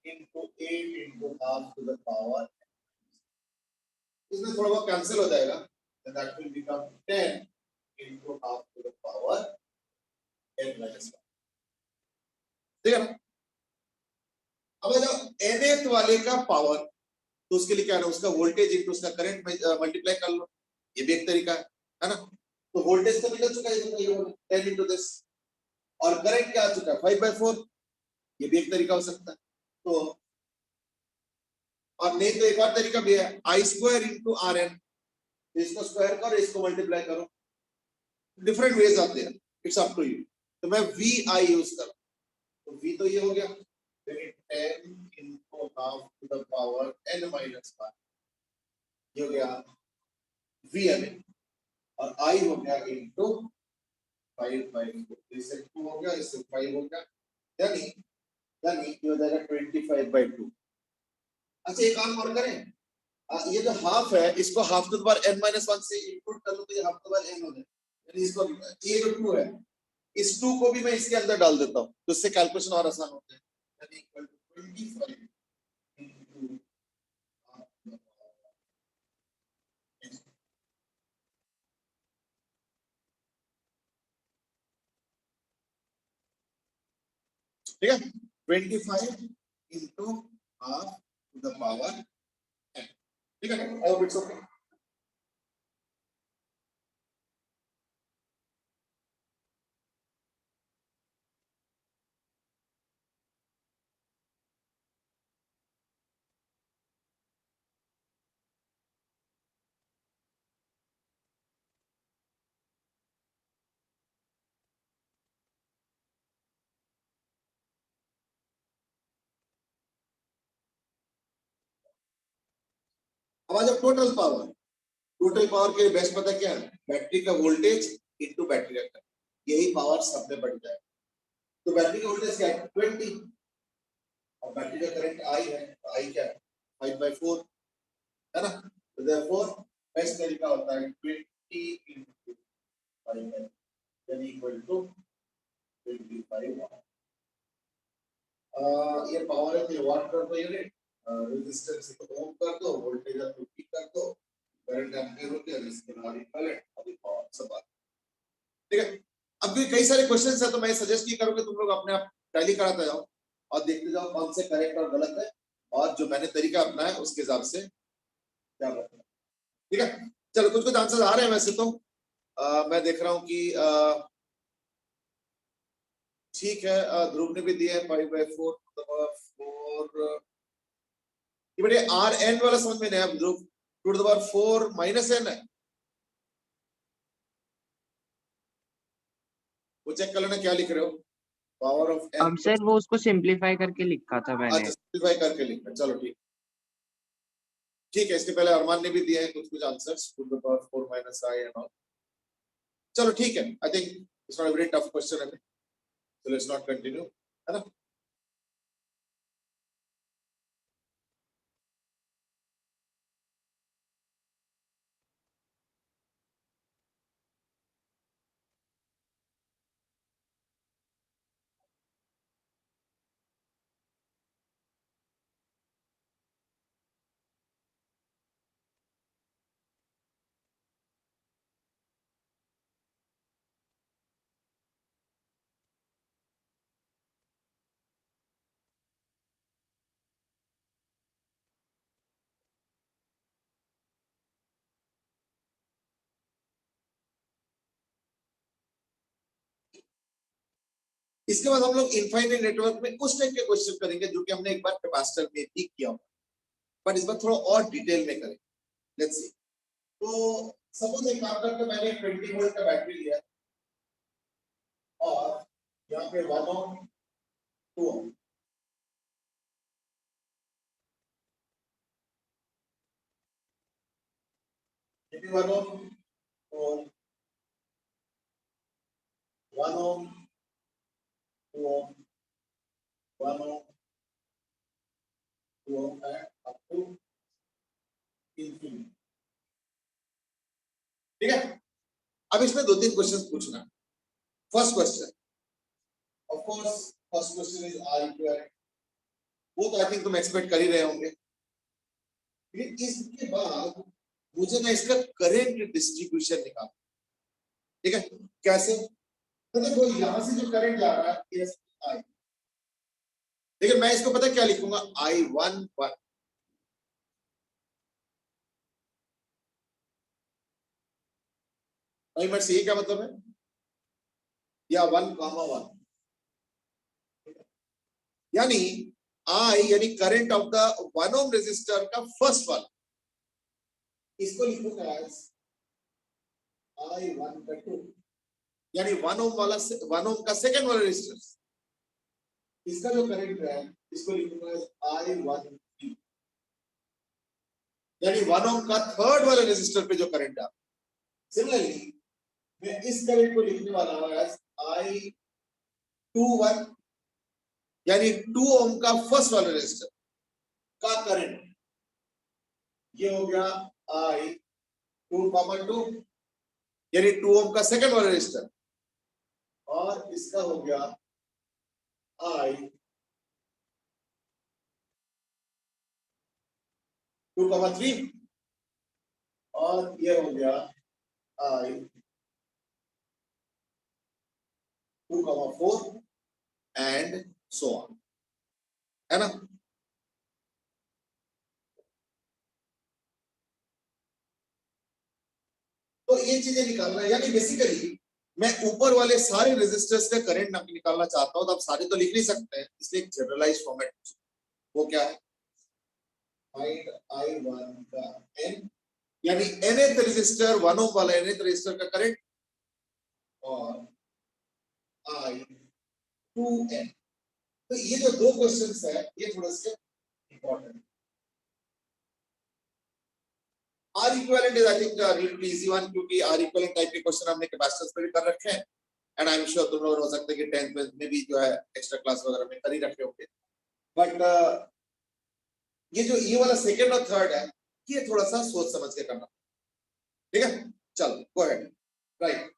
into 8 into half to the power, इसमें थोड़ा बहुत कैंसिल हो जाएगा, that will become 10 into half to the power n minus 1। ठीक है ना, अब जब nth वाले का पावर, तो उसके लिए क्या है, उसका वोल्टेज इंटू उसका करंट मल्टीप्लाई कर लो, ये भी एक तरीका है ना, तो वोल्टेज तो निकल चुका है, ये 10 इंटू दिस, और करंट क्या आ चुका है 5/4, ये भी एक तरीका हो सकता है, तो और नहीं तो एक और तरीका भी है, आई स्क्वायर इंटू आर एन, इसको स्क्वायर करो, इसको मल्टीप्लाई करो, डिफरेंट वेज आते हैं, इट्स अप टू यू, तो मैं वी आई यूज कर, तो वी तो ये हो गया 10 into half to the power n minus 1, ये हो गया वी एम, और आई हो गया इंटू 5/4, इससे 2 हो गया, इससे 5 हो गया, यानी ये हो जाएगा 25/2। अच्छा एक काम और करें, ये जो हाफ है इसको half to the power n minus 1 से इंक्लूड कर लो, तो ये half to the power n हो जाए, यानी इसको ये जो 2 है इस 2 को भी मैं इसके अंदर डाल देता हूँ, तो इससे कैलकुलेशन और आसान होता है, यानी equal to 25 into half to the power n। ठीक है, 25 into half to the power n। ठीक है, आई होप इट्स ओके। अब आ जाओ टोटल पावर। टोटल पावर के लिए बेस्ट पता क्या है, बैटरी का वोल्टेज इनटू बैटरी का करंट, यही पावर सब में बढ़ जाएगा। तो बैटरी का वोल्टेज क्या है 20 और बैटरी का करंट I है, तो I क्या है 5/4 है ना। तो देयरफॉर बेस्ट तरीका होता है 20 into 5 यानी इक्वल टू 25 वाट। ये पावर है तो वाट कर दो यूनिट, रेजिस्टेंस को ओम कर दो, वोल्टेज है तो पी कर दो, करंट एम्पीयर होते हैं, इसके बाद इक्विवेलेंट अभी पावर सब बात। ठीक है, अब भी कई सारे क्वेश्चंस है तो मैं सजेस्ट नहीं करूंगा तुम लोग अपने आप टैली कराते जाओ और देखते जाओ कौन से करेक्ट और गलत है और जो मैंने तरीका अपनाया उसके हिसाब से क्या बताऊं। ठीक है, चलो कुछ कुछ आंसर आ रहे हैं वैसे तो मैं देख रहा हूं कि ठीक है, ध्रुव ने भी दिया है 5/4 4 ये बेटे आर एन वाला समझ में नहीं आया Dhruv, 2 to the power 4 minus n है, वो चेक कर लेना क्या लिख रहे हो, पावर ऑफ एन। सर वो उसको सिंपलीफाई करके लिखा था मैंने। अच्छा सिंपलीफाई करके लिखना, चलो ठीक ठीक है। इसके पहले अरमान ने भी दिए हैं कुछ कुछ answers 2 to the power 4 minus I and all. चलो ठीक है, I think it's not a very tough question है, so let's not continue, है ना। इसके बाद हम लोग इनफाइनाइट नेटवर्क में उस टाइप के क्वेश्चन करेंगे जो कि हमने एक बार कैपेसिटर में भी किया हुआ, बट इस बार थोड़ा और डिटेल में करेंगे। लेट्स सी, तो सपोज एक काम करते, मैंने 20 वोल्ट का बैटरी लिया और यहाँ पे 1 ओम 2 ओम, ये भी 1 ओम और 1 ohm 2 ohm 1 ohm 2 ohm and up to infinity. ठीक है, अब इसमें 2-3 क्वेश्चंस पूछना। First question, of course first question is R equivalent, वो तो आई थिंक तुम एक्सपेक्ट कर ही रहे होंगे। लेकिन इसके बाद मुझे ना इसका करंट डिस्ट्रीब्यूशन निकालना। ठीक है, कैसे, तो देखो यहां से जो करंट जा रहा है एस आई, लेकिन मैं इसको पता क्या लिखूंगा I11, नहीं मैं सही क्या मतलब है, या 1,1 यानी I यानी current of the 1 ohm resistor का फर्स्ट वन, इसको लिखूंगा एज I1 का 2 यानी 1 ओम वाला 1 ओम का सेकंड वाला रेजिस्टर, इसका जो करंट है इसको लिखूंगा एज I13 यानी 1 ओम का थर्ड वाले रेजिस्टर पे जो करंट है। सिमिलरली मैं इस करंट को लिखने वाला हूं एज I21 यानी 2 ओम का फर्स्ट वाला रेजिस्टर का करंट, ये हो गया I2,2 यानी 2 ओम का सेकंड वाला रेजिस्टर, और इसका हो गया I2,3 और ये हो गया I2,4 एंड सो ऑन, है ना। तो ये चीजें निकालना है, यानी बेसिकली मैं ऊपर वाले सारे रेजिस्टर्स का करंट निकालना चाहता हूं, तो आप सारे तो लिख नहीं सकते हैं, इसलिए एक जनरलाइज फॉर्मेट, वो क्या है फाइंड I1 का n यानी nth रेजिस्टर 1 ओम वाला nth रेजिस्टर का करंट और I2n। तो ये जो दो क्वेश्चंस है ये थोड़ा सा important, R equivalent is I think a really easy one क्योंकि R equivalent टाइप के क्वेश्चन हमने कैपेसिटेंस पे भी कर रखे हैं एंड आई एम श्योर तुम लोग हो सकते हैं कि 10th में भी जो है एक्स्ट्रा क्लास वगैरह में कर ही रखे होंगे बट ये जो ये वाला सेकंड और थर्ड है ये थोड़ा सा सोच समझ के करना ठीक है चलो गो अहेड राइट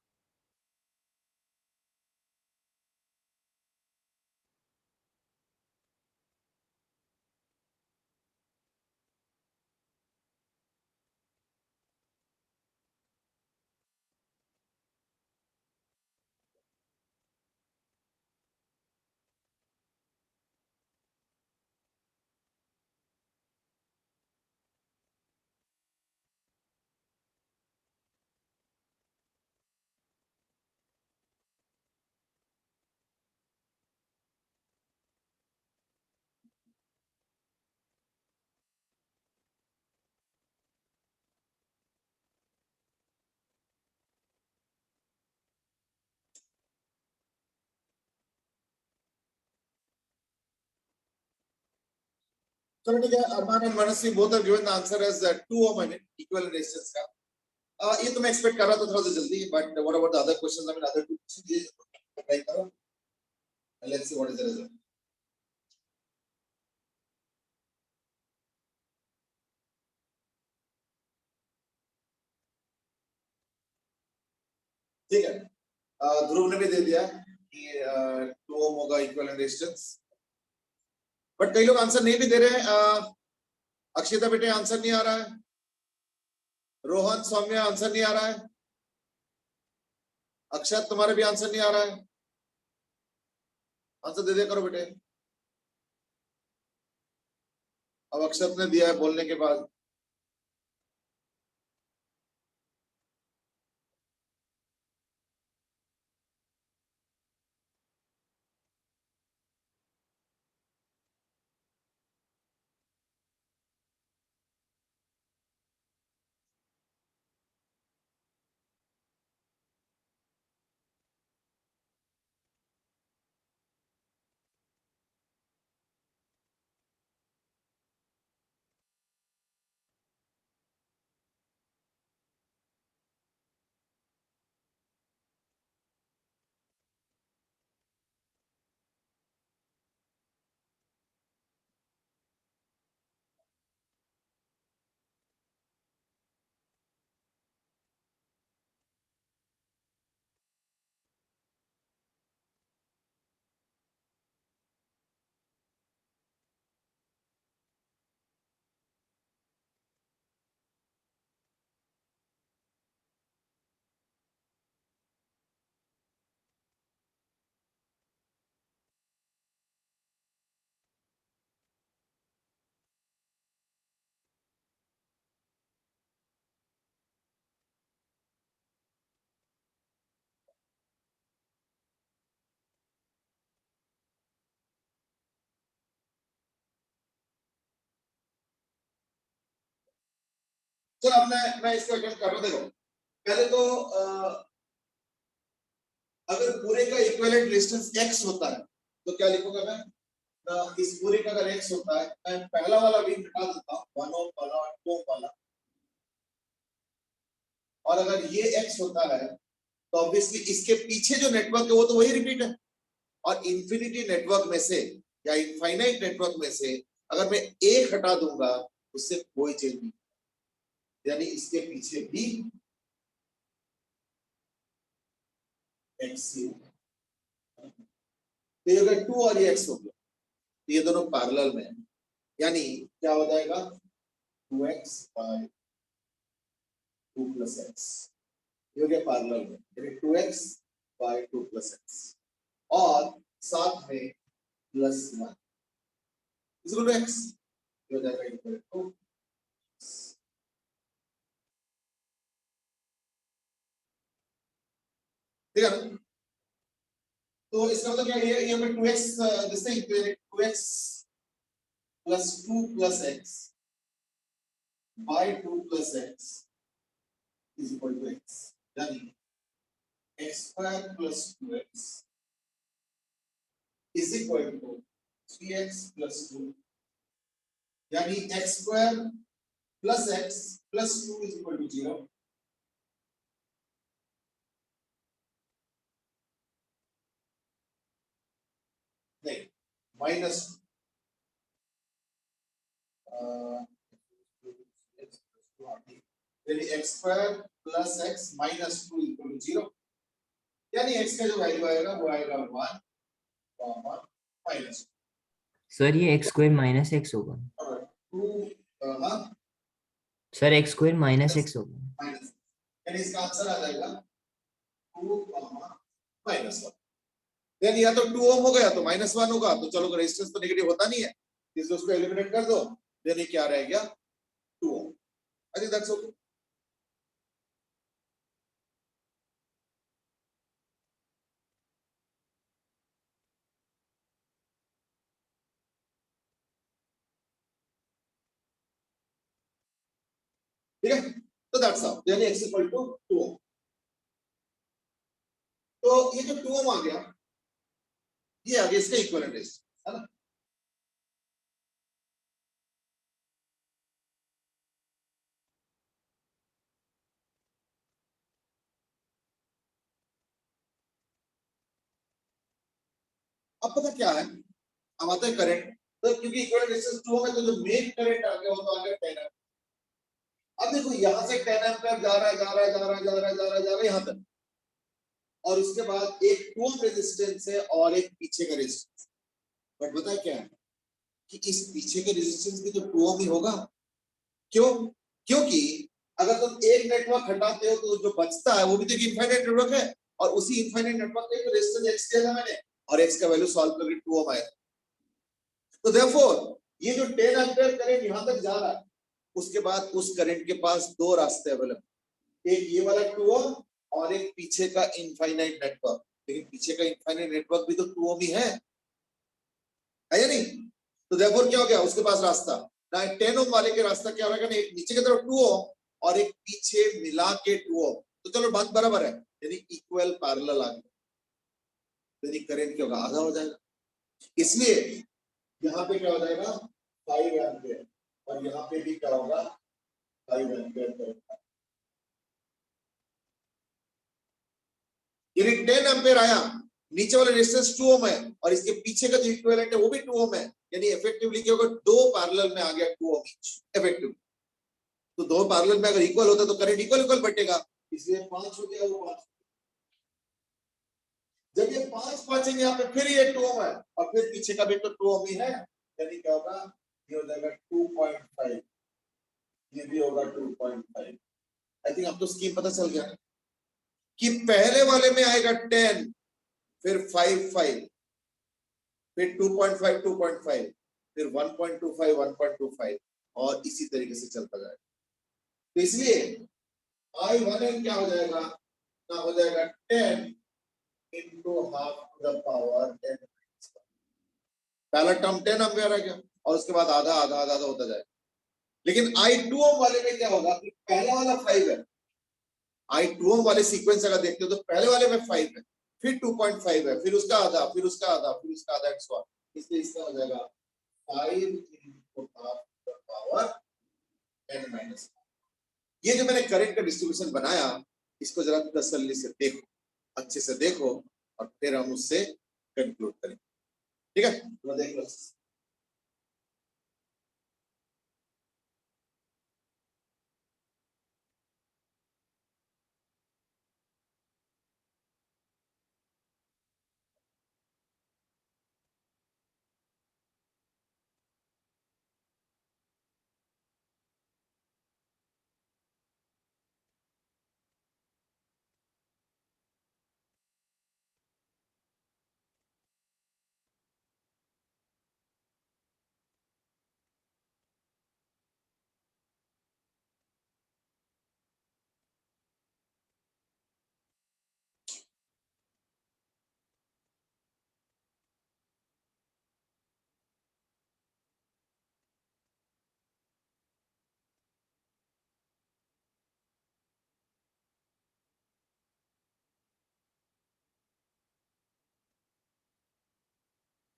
चलो ठीक है Armaan and Manasvi both have given the answer as 2 ohm I mean equivalent resistance का ये तो मैं एक्सपेक्ट कर रहा था थोड़ा सा जल्दी but what about the other questions I mean other two questions try करो let's see what is the result ठीक है ध्रुव ने भी दे दिया कि 2 ओम होगा इक्विवेलेंट रेजिस्टेंस बट कई लोग आंसर नहीं भी दे रहे हैं अक्षिता बेटे आंसर नहीं आ रहा है रोहन सौम्या आंसर नहीं आ रहा है अक्षत तुम्हारे भी आंसर नहीं आ रहा है आंसर दे दिया करो बेटे अब अक्षत ने दिया है बोलने के बाद चलो अब मैं इसको अटेम्प्ट कर रहा हूं देखो पहले तो अगर पूरे का इक्विवेलेंट रेजिस्टेंस x होता है तो क्या लिखूंगा मैं इस पूरे का अगर x होता है मैं पहला वाला भी हटा देता हूं 1 ओम वाला और 2 वाला और अगर ये x होता है तो ऑब्वियसली इसके पीछे जो नेटवर्क है वो तो वही रिपीट है और इंफिनिटी नेटवर्क में से या इनफाइनाइट नेटवर्क में से अगर मैं एक हटा दूंगा उससे कोई चेंज नहीं यानी इसके पीछे भी x ही होगा तो ये अगर 2 और ये x हो गया तो ये दोनों पैरेलल में है यानी क्या हो जाएगा 2x by 2 plus x ये हो गया पैरेलल में यानी 2x by 2 plus x और साथ में plus 1 is equal to x ये हो जाएगा इक्वल टू ठीक है ना तो इसका मतलब क्या है ये हमें 2x this thing 2x plus 2 plus x by 2 plus x is equal to x यानी x square plus 2x is equal to 3x plus 2 यानी x square plus x plus 2 is equal to 0। नहीं, minus x square plus x minus 2 equal to 0, यानी एक्स का जो वैल्यू आएगा वो आएगा 1 कॉमा माइनस सर ये एक्स स्क्वायर माइनस एक्स होगा। 2 comma sir x square minus x होगा। माइनस, यानी इसका आंसर आ जाएगा 2 कॉमा माइनस 1। देन या तो 2 ओम होगा या तो माइनस 1 होगा, तो चलो रेजिस्टेंस तो नेगेटिव होता नहीं है, इसलिए उसको एलिमिनेट कर दो, देन ये क्या रह गया 2 ohm. I think that's okay. ठीक है, तो दैट्स हाउ यानी x इक्वल टू 2 ओम। तो ये जो 2 ओम आ गया, ये आ गया इसका इक्विवेलेंट रेजिस्टेंस, है ना। अब पता क्या है, अब आता है करंट। तो क्योंकि इक्विवेलेंट रेजिस्टेंस 2 ओम है, तो जो मेन करंट आ गया वो तो आ गया 10 एम्पीयर। अब देखो यहां से 10 एम्पीयर जा रहा है जा रहा है जा रहा है जा रहा है जा रहा है जा रहा है यहां तक, और उसके बाद एक 2 ओम रेजिस्टेंस है और एक पीछे का रेजिस्टेंस। बट पता है क्या है कि इस पीछे के रेजिस्टेंस भी तो 2 ओम ही होगा। क्यों? क्योंकि अगर तुम एक नेटवर्क हटाते हो तो जो बचता है वो भी तो एक इनफाइनाइट नेटवर्क है, और उसी इनफाइनाइट नेटवर्क का जो रेजिस्टेंस एक्स दिया था मैंने, और एक्स का वैल्यू सॉल्व करके 2 ओम आया। तो देयरफॉर ये जो 10 एम्पीयर करंट यहां तक जा रहा है, उसके बाद उस करंट के पास दो रास्ते अवेलेबल, एक ये वाला 2 ओम और एक पीछे का इनफाइनाइट नेटवर्क। लेकिन पीछे का इनफाइनाइट नेटवर्क भी तो 2 ओम ही है या नहीं? तो देयरफॉर क्या हो गया उसके पास रास्ता ना, 10 ओम वाले के रास्ता क्या होगा ना, एक नीचे की तरफ 2 ओम और एक पीछे मिला के 2 ओम। तो चलो बात बराबर है, यानी इक्वल पैरेलल आ गया, यानी करंट क्या होगा आधा हो जाएगा। इसलिए यहाँ पे क्या हो जाएगा 5 एम्पीयर, और यहाँ पे भी क्या होगा 5 एम्पीयर करंट। यानी 10 एम्पीयर आया, नीचे वाला रेजिस्टेंस 2 ओम है और इसके पीछे का जो इक्विवेलेंट है वो भी 2 ओम है, यानी इफेक्टिवली क्या होगा दो पैरेलल में आ गया 2 ओम ईच इफेक्टिव। तो दो पैरेलल में अगर इक्वल होता तो करंट इक्वल इक्वल बटेगा, इसलिए 5 हो गया वो 5। जब ये 5 5 है यहाँ पे, फिर ये 2 ओम है और फिर पीछे का भी तो 2 ओम ही है, यानी क्या होगा ये हो जाएगा 2.5, ये भी होगा 2.5। आई थिंक अब तो स्कीम पता चल गया कि पहले वाले में आएगा 10, फिर 5 5, फिर 2.5 2.5, फिर 1.25 1.25, और इसी तरीके से चलता जाएगा। तो इसलिए I1N क्या हो जाएगा ना, हो जाएगा 10 into half to the power n। पहला टर्म 10 एम्पीयर आ गया और उसके बाद आधा आधा आधा आधा होता जाएगा। लेकिन I2 ओम वाले में क्या होगा कि पहला वाला 5 है, I2 ओम वाले सीक्वेंस अगर देखते हो तो पहले वाले में 5 है, फिर 2.5 है, फिर उसका आधा, फिर उसका आधा, फिर उसका आधा, एंड सो ऑन। इसलिए इसका हो जाएगा 5 into half to the power n minus। ये जो मैंने करंट का डिस्ट्रीब्यूशन बनाया, इसको जरा तसल्ली से देखो, अच्छे से देखो, और फिर हम उससे कंक्लूड करें। ठीक है, तो देख लो।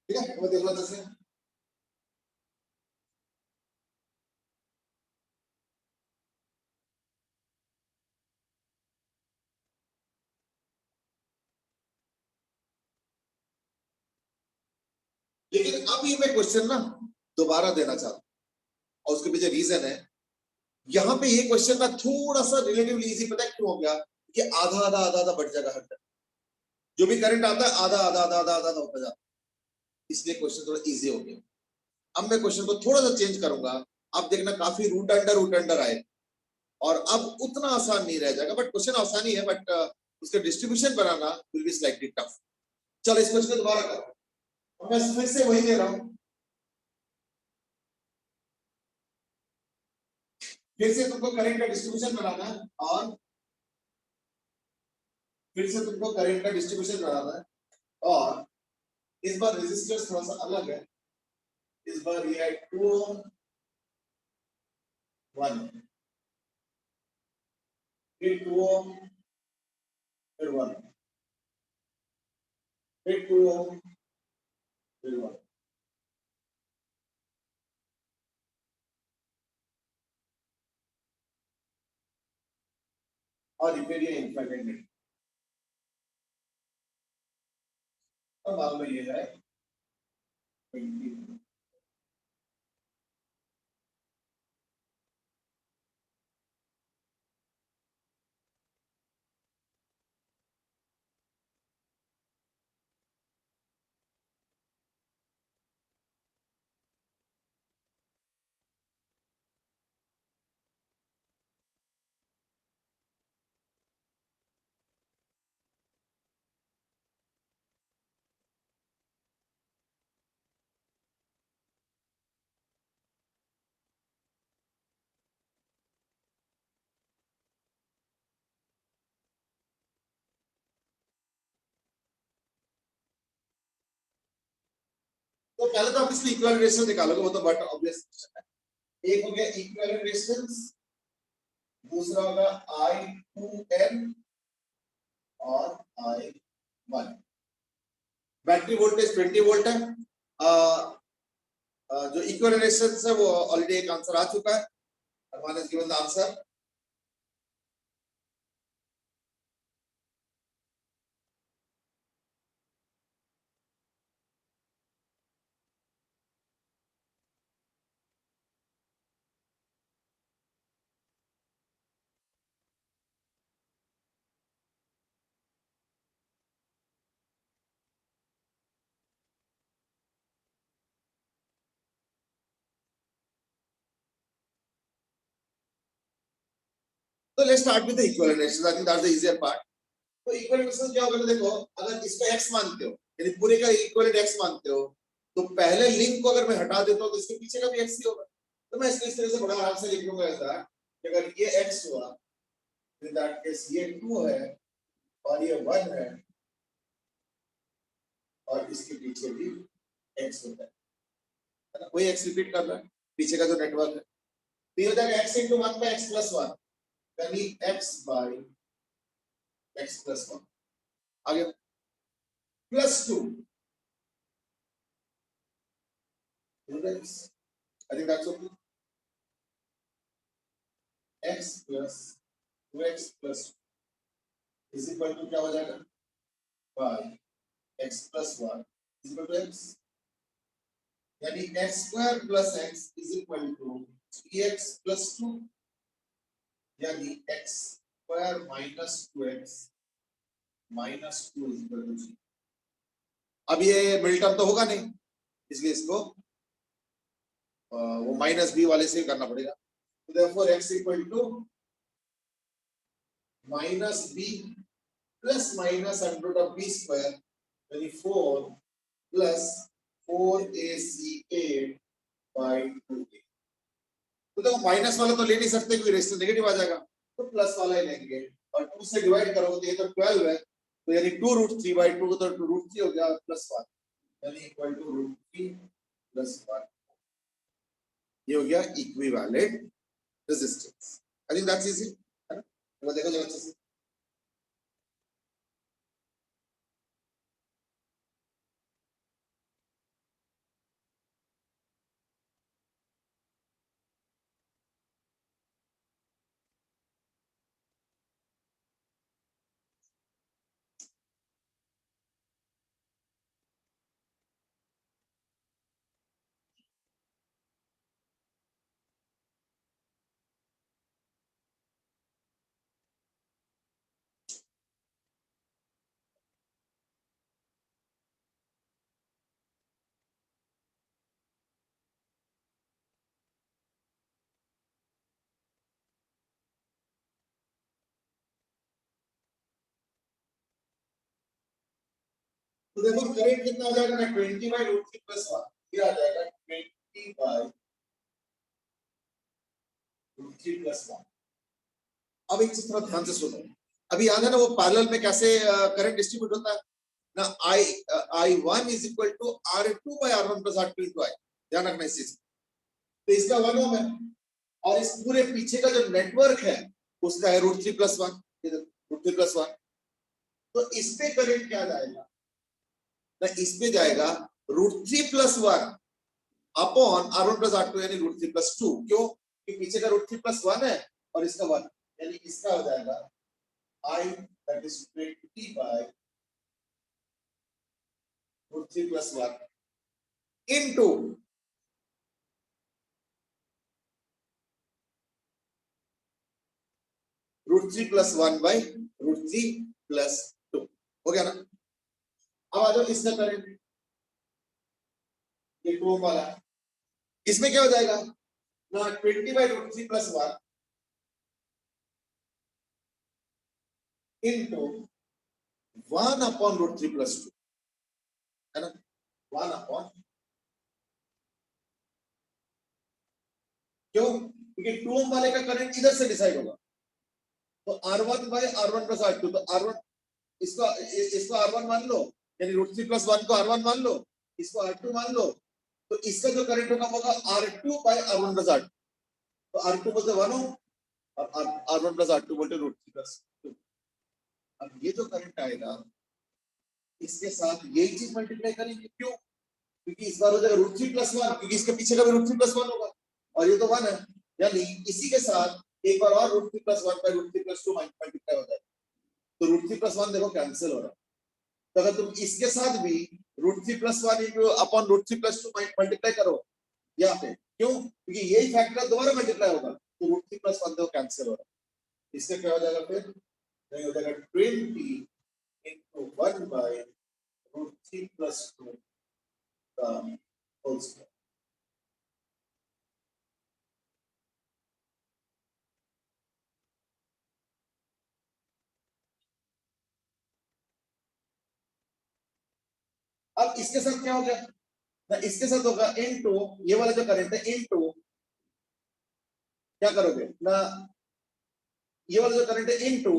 ठीक है, वो देख लो जैसे लेकिन अब ये मैं क्वेश्चन ना दोबारा देना चाहता हूँ और उसके पीछे रीजन है। यहाँ पे ये क्वेश्चन ना थोड़ा सा रिलेटिवली इजी, पता है क्यों हो गया? कि आधा आधा आधा आधा बढ़ जाएगा हर टाइम, जो भी करंट आता है आधा आधा आधा आधा आधा आधा होता जाता है, इसलिए क्वेश्चन थोड़ा इजी हो गया। अब मैं क्वेश्चन को थोड़ा सा चेंज करूंगा, आप देखना काफी रूट अंडर आए और अब उतना आसान नहीं रह जाएगा, बट क्वेश्चन आसानी है, बट उसका distribution banana will be slightly tough. चलो इस क्वेश्चन को दोबारा करो, और मैं फिर से वही दे रहा हूं, फिर से तुमको करंट का डिस्ट्रीब्यूशन बनाना है और फिर से तुमको करंट का डिस्ट्रीब्यूशन बनाना है, और इस बार रेजिस्टेंस थोड़ा सा अलग है, इस बार ये है 2 ओम 1, फिर 2 ओम, फिर 1, फिर 2 ओम, फिर 1। और फिर ये इनफाइनाइट, अब मान लो ये है 20। तो पहले तो आप इसलिए इक्विवेलेंट रेजिस्टेंस निकालोगे, वो तो बट ऑब्वियस है। एक हो गया इक्विवेलेंट रेजिस्टेंस, दूसरा होगा I2N और I1। बैटरी वोल्टेज 20 वोल्ट है। जो इक्विवेलेंट रेजिस्टेंस है वो ऑलरेडी एक आंसर आ चुका है, Arman has given the answer। तो let's start with the equivalent resistance, I think that's the easier part. तो इक्विवेलेंट रेजिस्टेंस क्या होगा, तो देखो अगर इसको x मानते हो, यानी पूरे का इक्विवेलेंट x मानते हो, तो पहले लिंक को अगर मैं हटा देता हूं तो इसके पीछे का भी x ही होगा। तो मैं इसको इस तरह से बड़ा आराम से लिख लूंगा ऐसा कि अगर ये x हुआ, इन दैट केस ये 2 है और ये 1 है और इसके पीछे भी x होता है ना, वही x रिपीट कर रहा है पीछे का जो नेटवर्क है। तो ये हो जाएगा x into 1 by x plus 1, यानी x by x plus 1। आगे plus 2, I think that's okay। x plus 2x plus is equal to क्या हो जाएगा, y x plus 1 is equal to x, यानी x square plus x is equal to 3x plus 2, यानी x square minus 2x minus 2 is equal to 3। अब ये मिड टर्म तो होगा नहीं, इसलिए इसको वो माइनस बी वाले से करना पड़ेगा। तो therefore x equal to minus b plus minus under root of b square, यानी 4 plus 4ac8 by 2a। तो देखो माइनस वाला तो ले नहीं सकते क्योंकि रेजिस्टेंस नेगेटिव आ जाएगा, तो प्लस वाला ही लेंगे और 2 से डिवाइड करोगे तो ये तो 12 है, तो यानी 2 रूट 3 by 2 तो 2 रूट 3 हो गया प्लस 1, यानी इक्वल टू रूट 3 प्लस 1। ये हो गया equivalent resistance. I think that's easy, है ना? वो देखो जरा अच्छे से। तो देखो करंट कितना आ जाएगा ना 20 बाई रूट 3 प्लस 1 ये आ जाएगा 20 बाई रूट 3 प्लस 1। अब एक चीज थोड़ा ध्यान से सुनो, अभी याद है ना वो पैरेलल में कैसे करंट डिस्ट्रीब्यूट होता है ना, I1 is equal to R2 by R1 plus R2 into I, ध्यान रखना इस चीज। तो इसका 1 ओम है और इस पूरे पीछे का जो नेटवर्क है उसका है रूट 3 प्लस 1, रूट 3 प्लस 1। तो इस पे करंट क्या जाएगा ना, इस पे जाएगा root 3 plus 1 upon R1 plus R2 यानी रूट 3 प्लस 2। क्यों? कि पीछे का रूट 3 प्लस 1 है और इसका 1, यानी इसका हो जाएगा I that is 20 by root 3 plus 1 into root 3 plus 1 by root 3 plus 2। हो गया ना? अब आ जाओ इसका करंट, ये 2 ओम वाला, इसमें क्या हो जाएगा ना 20 by root 3 plus 1 into 1 upon root 3 plus 2, है ना? 1 upon, क्यों? क्योंकि 2 ओम वाले का करंट इधर से डिसाइड होगा, तो R1 by R1 plus R2, तो R1 इसको R1 मान लो, यानी रूट 3 प्लस 1 को R1 मान लो, इसको R2 मान लो, तो इसका जो करंट होगा R2 by R1 plus R2। तो R2 बोलते 1 ओम और R1 plus R2 बोलते रूट 3 प्लस 2। अब ये जो करंट आएगा इसके साथ यही चीज मल्टीप्लाई करेंगे, क्यों? क्योंकि इस बार हो जाएगा रूट 3 प्लस 1, क्योंकि इसके पीछे का भी रूट 3 प्लस 1 होगा और ये तो 1 है, यानी इसी के साथ एक बार और root 3 plus 1 by root 3 plus 2 multiply हो जाएगा। तो रूट 3 प्लस 1 देखो कैंसिल हो रहा है, तो अगर तुम इसके साथ भी root 3 plus 1 into upon root 3 plus 2 multiply करो यहाँ पे, क्यों? क्योंकि यही फैक्टर दोबारा मल्टीप्लाई होगा, तो रूट 3 प्लस 1 देखो कैंसिल हो रहा है। इससे क्या हो जाएगा फिर? नहीं हो जाएगा 20 into 1 by root 3 plus 2 का होल स्क्वायर। अब इसके साथ क्या हो गया ना, इसके साथ होगा इनटू ये वाला जो करंट है इनटू क्या करोगे ना, ये वाला जो करंट है इनटू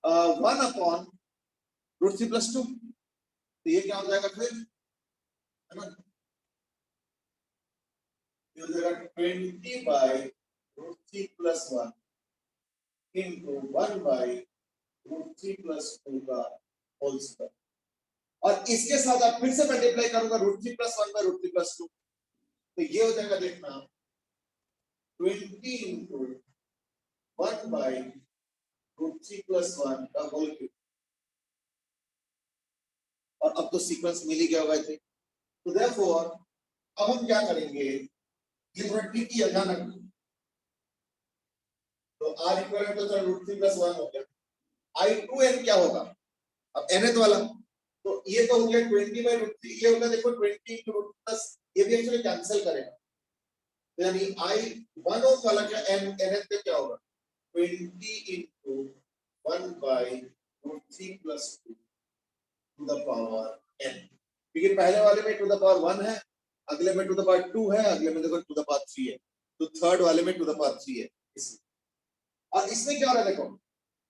1 अपॉन रूट 3 प्लस 2, तो ये क्या हो जाएगा फिर, है ना? ये हो जाएगा 20 by root 3 plus 1 into 1 by root 3 plus 2 का होल स्क्वायर, और इसके साथ आप फिर से मल्टीप्लाई करूंगा root 3 plus 1 by root 3 plus 2, तो ये हो जाएगा देखना 20 इंटू 1 बाई रूट 3 प्लस 1 का होल क्यूब। और अब तो सीक्वेंस मिल ही गया होगा इसे, तो देयरफॉर अब हम क्या करेंगे, ये थोड़ा ट्रिकी है, ध्यान रखना। तो r equal to root 3 plus 1 हो गया, I2n क्या होगा अब nth वाला, तो ये तो हो गया 20 बाई रूट 3, ये होगा देखो 20 into रूट प्लस, ये भी एक्चुअली कैंसिल करेगा, तो यानी I1 ओम वाला क्या nth पे क्या होगा 20 into 1 by root 3 plus 2 to the power n, क्योंकि पहले वाले में टू द पावर 1 है, अगले में टू द पावर 2 है, अगले में देखो टू द पावर 3 है, तो थर्ड वाले में टू द पावर 3 है और इसमें क्या हो रहा है देखो,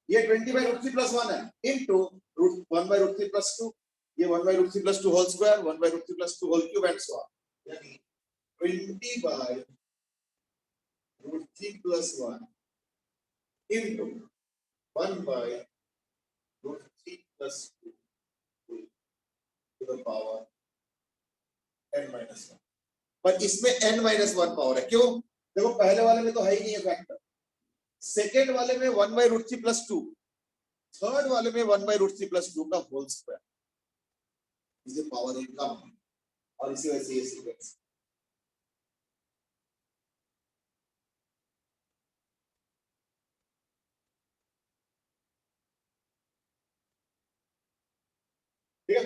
ये 20 बाई रूट 3 प्लस 1 है into root 1 by root 3 plus 2, ये 1 by root 3 plus 2 whole square, 1 by root 3 plus 2 whole cube and so on, यानी 20 by root 3 plus 1 into 1 by root 3 plus 2 to the power n minus 1। पर इसमें n माइनस 1 पावर है, क्यों? देखो पहले वाले में तो है ही नहीं है फैक्टर, सेकेंड वाले में 1 बाई रूट 3 प्लस 2, थर्ड वाले में 1 बाई रूट 3 प्लस 2 का होल स्क्वायर, इसे पावर n कम, और इसी वजह से ये सीक्वेंस। ठीक है,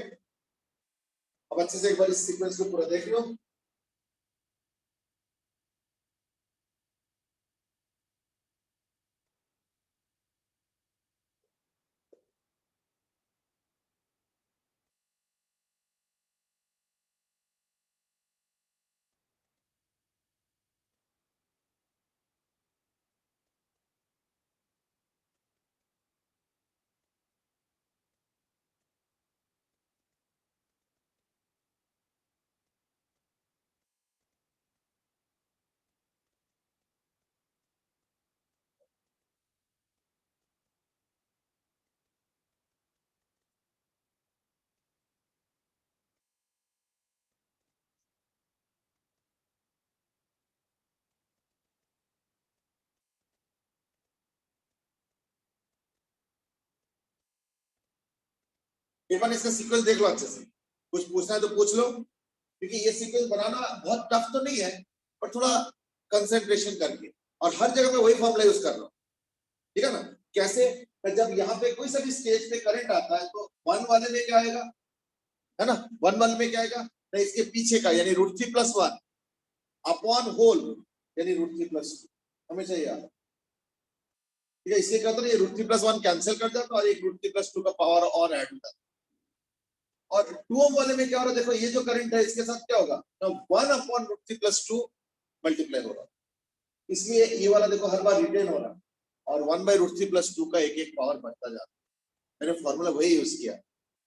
अब अच्छे से एक बार इस सीक्वेंस को पूरा देख लो। एक बार इसका सीक्वेंस देख लो अच्छे से, कुछ पूछना है तो पूछ लो, क्योंकि ये सीक्वेंस बनाना बहुत टफ तो नहीं है, पर थोड़ा कंसंट्रेशन करके, और हर जगह पे वही फॉर्मूला यूज कर रहा हूं, ठीक है ना। कैसे, जब यहाँ पे कोई सा भी स्टेज पे करंट आता है तो 1 वाले में क्या आएगा, है ना, 1 वाले में क्या आएगा, तो इसके पीछे का यानी √3+1 अपॉन होल यानी √3+2 हमेशा याद, ठीक है। इससे क्या होता है, ये √3+1 कैंसिल कर जाता है और एक √3+2 का पावर और ऐड होता है। और 2 ओम वाले में क्या हो रहा है, देखो ये जो करंट है इसके साथ क्या होगा, तो 1 अपॉन √3+2 मल्टीप्लाई हो रहा है, इसलिए ये वाला देखो हर बार रिटेन हो रहा है, और 1/√3+2 का एक एक पावर बढ़ता जाता है। मैंने फॉर्मूला वही यूज किया,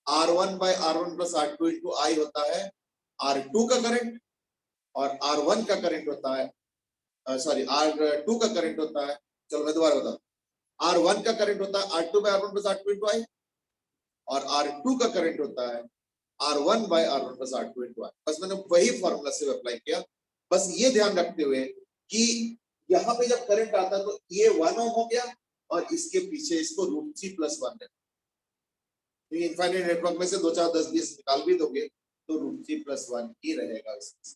R1/R1+R2 इंटू आई होता है R2 का करंट, और R1 का करंट होता है, सॉरी R2 का करंट होता है, चलो मैं दोबारा बताऊं, R1 का करंट होता है R2/R1+R2 इंटू आई, और R2 का करंट होता है R1/R1+R2 इंटू आई। बस मैंने वही फॉर्मूला से अप्लाई किया, बस ये ध्यान रखते हुए कि यहाँ पे जब करंट आता है तो ये 1 ओम हो गया, और इसके पीछे इसको √3+1 है, इनफाइनाइट नेटवर्क में से 2 4 10 20 निकाल भी दोगे तो √3+1 ही रहेगा इसमें,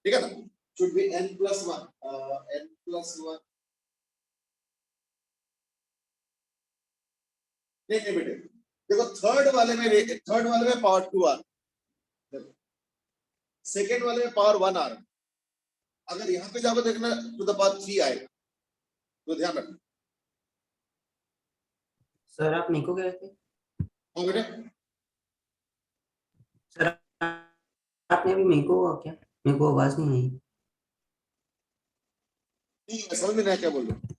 ठीक है ना। शुड बी n+1 n+1 नहीं बेटे, देखो थर्ड वाले में पावर 2 आ रहा, सेकेंड वाले में पावर 1 आ रहा, अगर यहाँ पे जाकर देखना टू द पावर 3 आएगा, तो ध्यान रखना। सर आप मेरे को कह रहे थे? हाँ बेटे, सर आपने अभी मेरे को क्या, मेरे को आवाज नहीं आई। नहीं समझ में नहीं आया क्या बोल रहे हो।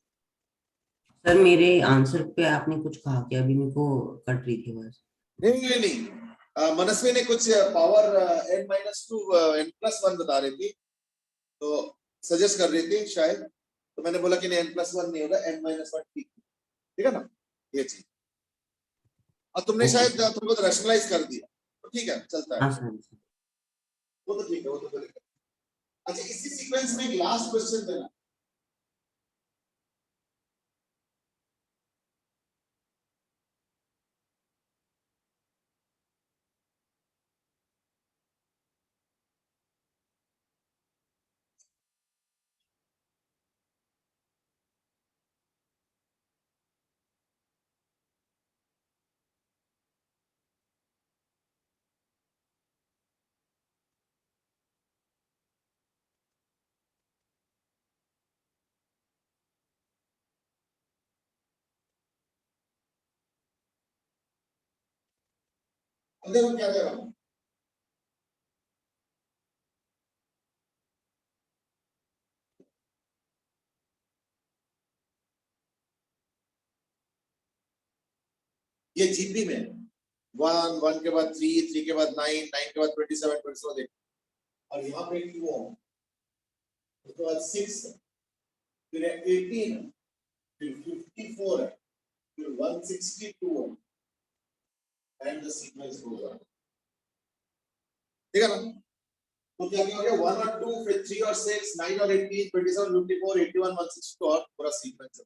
सर मेरे आंसर पे आपने कुछ कहा क्या, अभी मेरे को कट रही थी आवाज। नहीं मनस्वी ने कुछ पावर n-2 n+1 बता रही थी, तो सजेस्ट कर रही थी शायद, तो मैंने बोला कि नहीं n+1 नहीं होगा, n-1 ठीक है ना, ये चीज। और तुमने शायद तुमको तो रैशनलाइज कर दिया, तो ठीक है चलता है, हाँ सर। वो तो ठीक है, वो तो कोई दिक्कत नहीं। अच्छा इसी सीक्वेंस में एक लास्ट क्वेश्चन देना, देखो क्या दे रहा हूं, ये जीपी में 1 1 के बाद 3 3 के बाद 9 9 के बाद 27 27 देखो, और यहाँ पे 2 ओम, उसके बाद 6, फिर 18, फिर 54 है, फिर 162 है, and the sequence goes on, ठीक है ना। तो क्या क्या हो गया, 1 और 2, फिर 3 और 6, 9 और 18, 27 54 81 162 और पूरा सीक्वेंस है।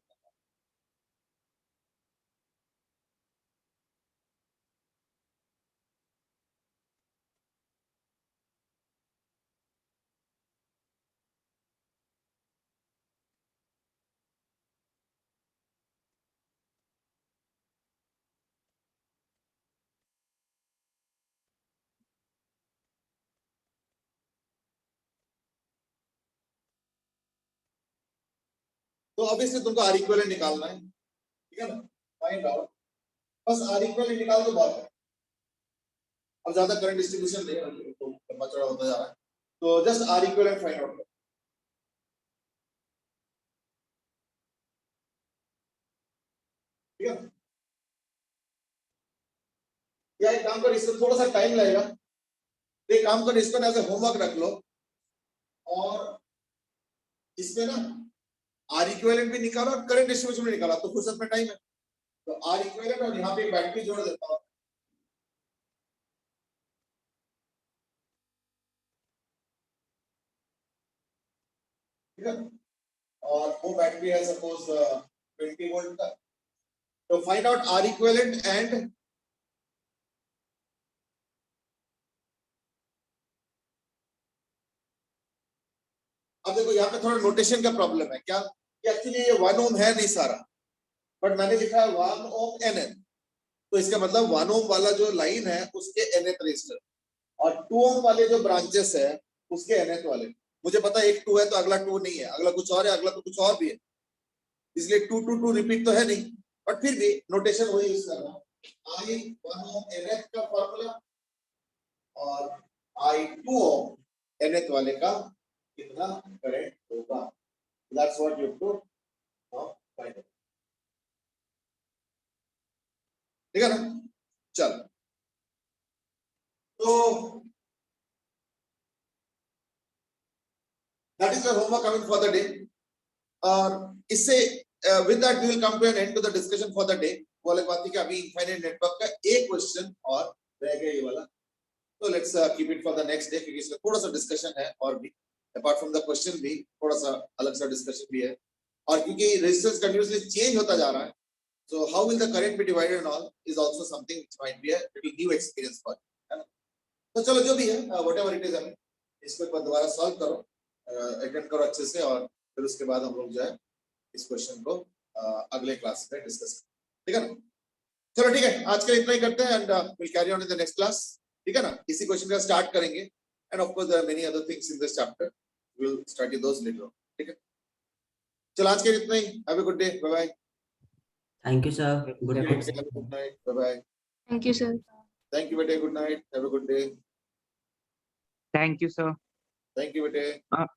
तो ऑब्वियसली तुमको आर इक्विवेलेंट निकालना है, ठीक है ना, फाइंड आउट, बस आर इक्विवेलेंट निकाल दो बहुत है, अब ज्यादा करंट डिस्ट्रीब्यूशन नहीं है तो लंबा चौड़ा होता जा रहा है, तो just R equivalent find out, ठीक है। या एक काम कर, इसमें थोड़ा सा टाइम लगेगा, तो एक काम कर, इसको ना ऐसे होमवर्क रख लो, और इसमें ना आर इक्विवेलेंट भी निकालो और करंट डिस्ट्रीब्यूशन भी निकाला, तो फुर्सत में टाइम है, तो आर इक्विवेलेंट और यहाँ पे एक बैटरी जोड़ देता हूँ, ठीक है, और वो बैटरी है सपोज 20 वोल्ट का, तो find out R equivalent and अब देखो यहाँ पे थोड़ा नोटेशन का प्रॉब्लम है क्या, कि एक्चुअली ये 1 ओम है नहीं सारा, बट मैंने लिखा है 1 ओम NN, तो इसका मतलब 1 ओम वाला जो लाइन है उसके nth रजिस्टर, और 2 ओम वाले जो ब्रांचेस है उसके nth वाले। मुझे पता है एक 2 है तो अगला 2 नहीं है, अगला कुछ और है, अगला तो कुछ और भी है, इसलिए 2 2 2 रिपीट तो है नहीं, बट फिर भी नोटेशन वही यूज कर रहा हूँ। I 1 ओम nth का फॉर्मूला और I 2 ओम nth वाले का कितना करंट होगा, that's what you to find. ठीक है ना, चल तो that is your homework coming for the day, और इससे with that we will come to an end to the discussion for the day. वो अलग बात है कि अभी इनफाइनाइट नेटवर्क का एक क्वेश्चन और रह गया ये वाला, तो let's keep it for the next day, क्योंकि इसमें थोड़ा सा डिस्कशन है और भी, अपार्ट फ्रॉम द क्वेश्चन भी थोड़ा सा अलग सा डिस्कशन भी है, और क्योंकि रेजिस्टेंस कंटीन्यूअसली चेंज होता जा रहा है, so how will the current be divided and all is also something which might be a little new experience for you, है ना। तो चलो जो भी है whatever it is, हमें इसको एक बार दोबारा सॉल्व करो, अटेंड करो अच्छे से, और फिर उसके बाद हम लोग जो है इस क्वेश्चन को अगले क्लास में डिस्कस करें, ठीक है ना। चलो ठीक है, आज के लिए इतना ही करते हैं, and will carry on in the next class, ठीक है ना। इसी क्वेश्चन का स्टार्ट करेंगे, and of course there are many other things in this chapter, we will study those later on, ठीक है। चलो आज के लिए इतना ही, have a good day, bye bye. Thank you sir, good night. Good night, bye bye. Thank you, sir. Thank you बेटे, good night, have a good day. Thank you, sir. Thank you बेटे।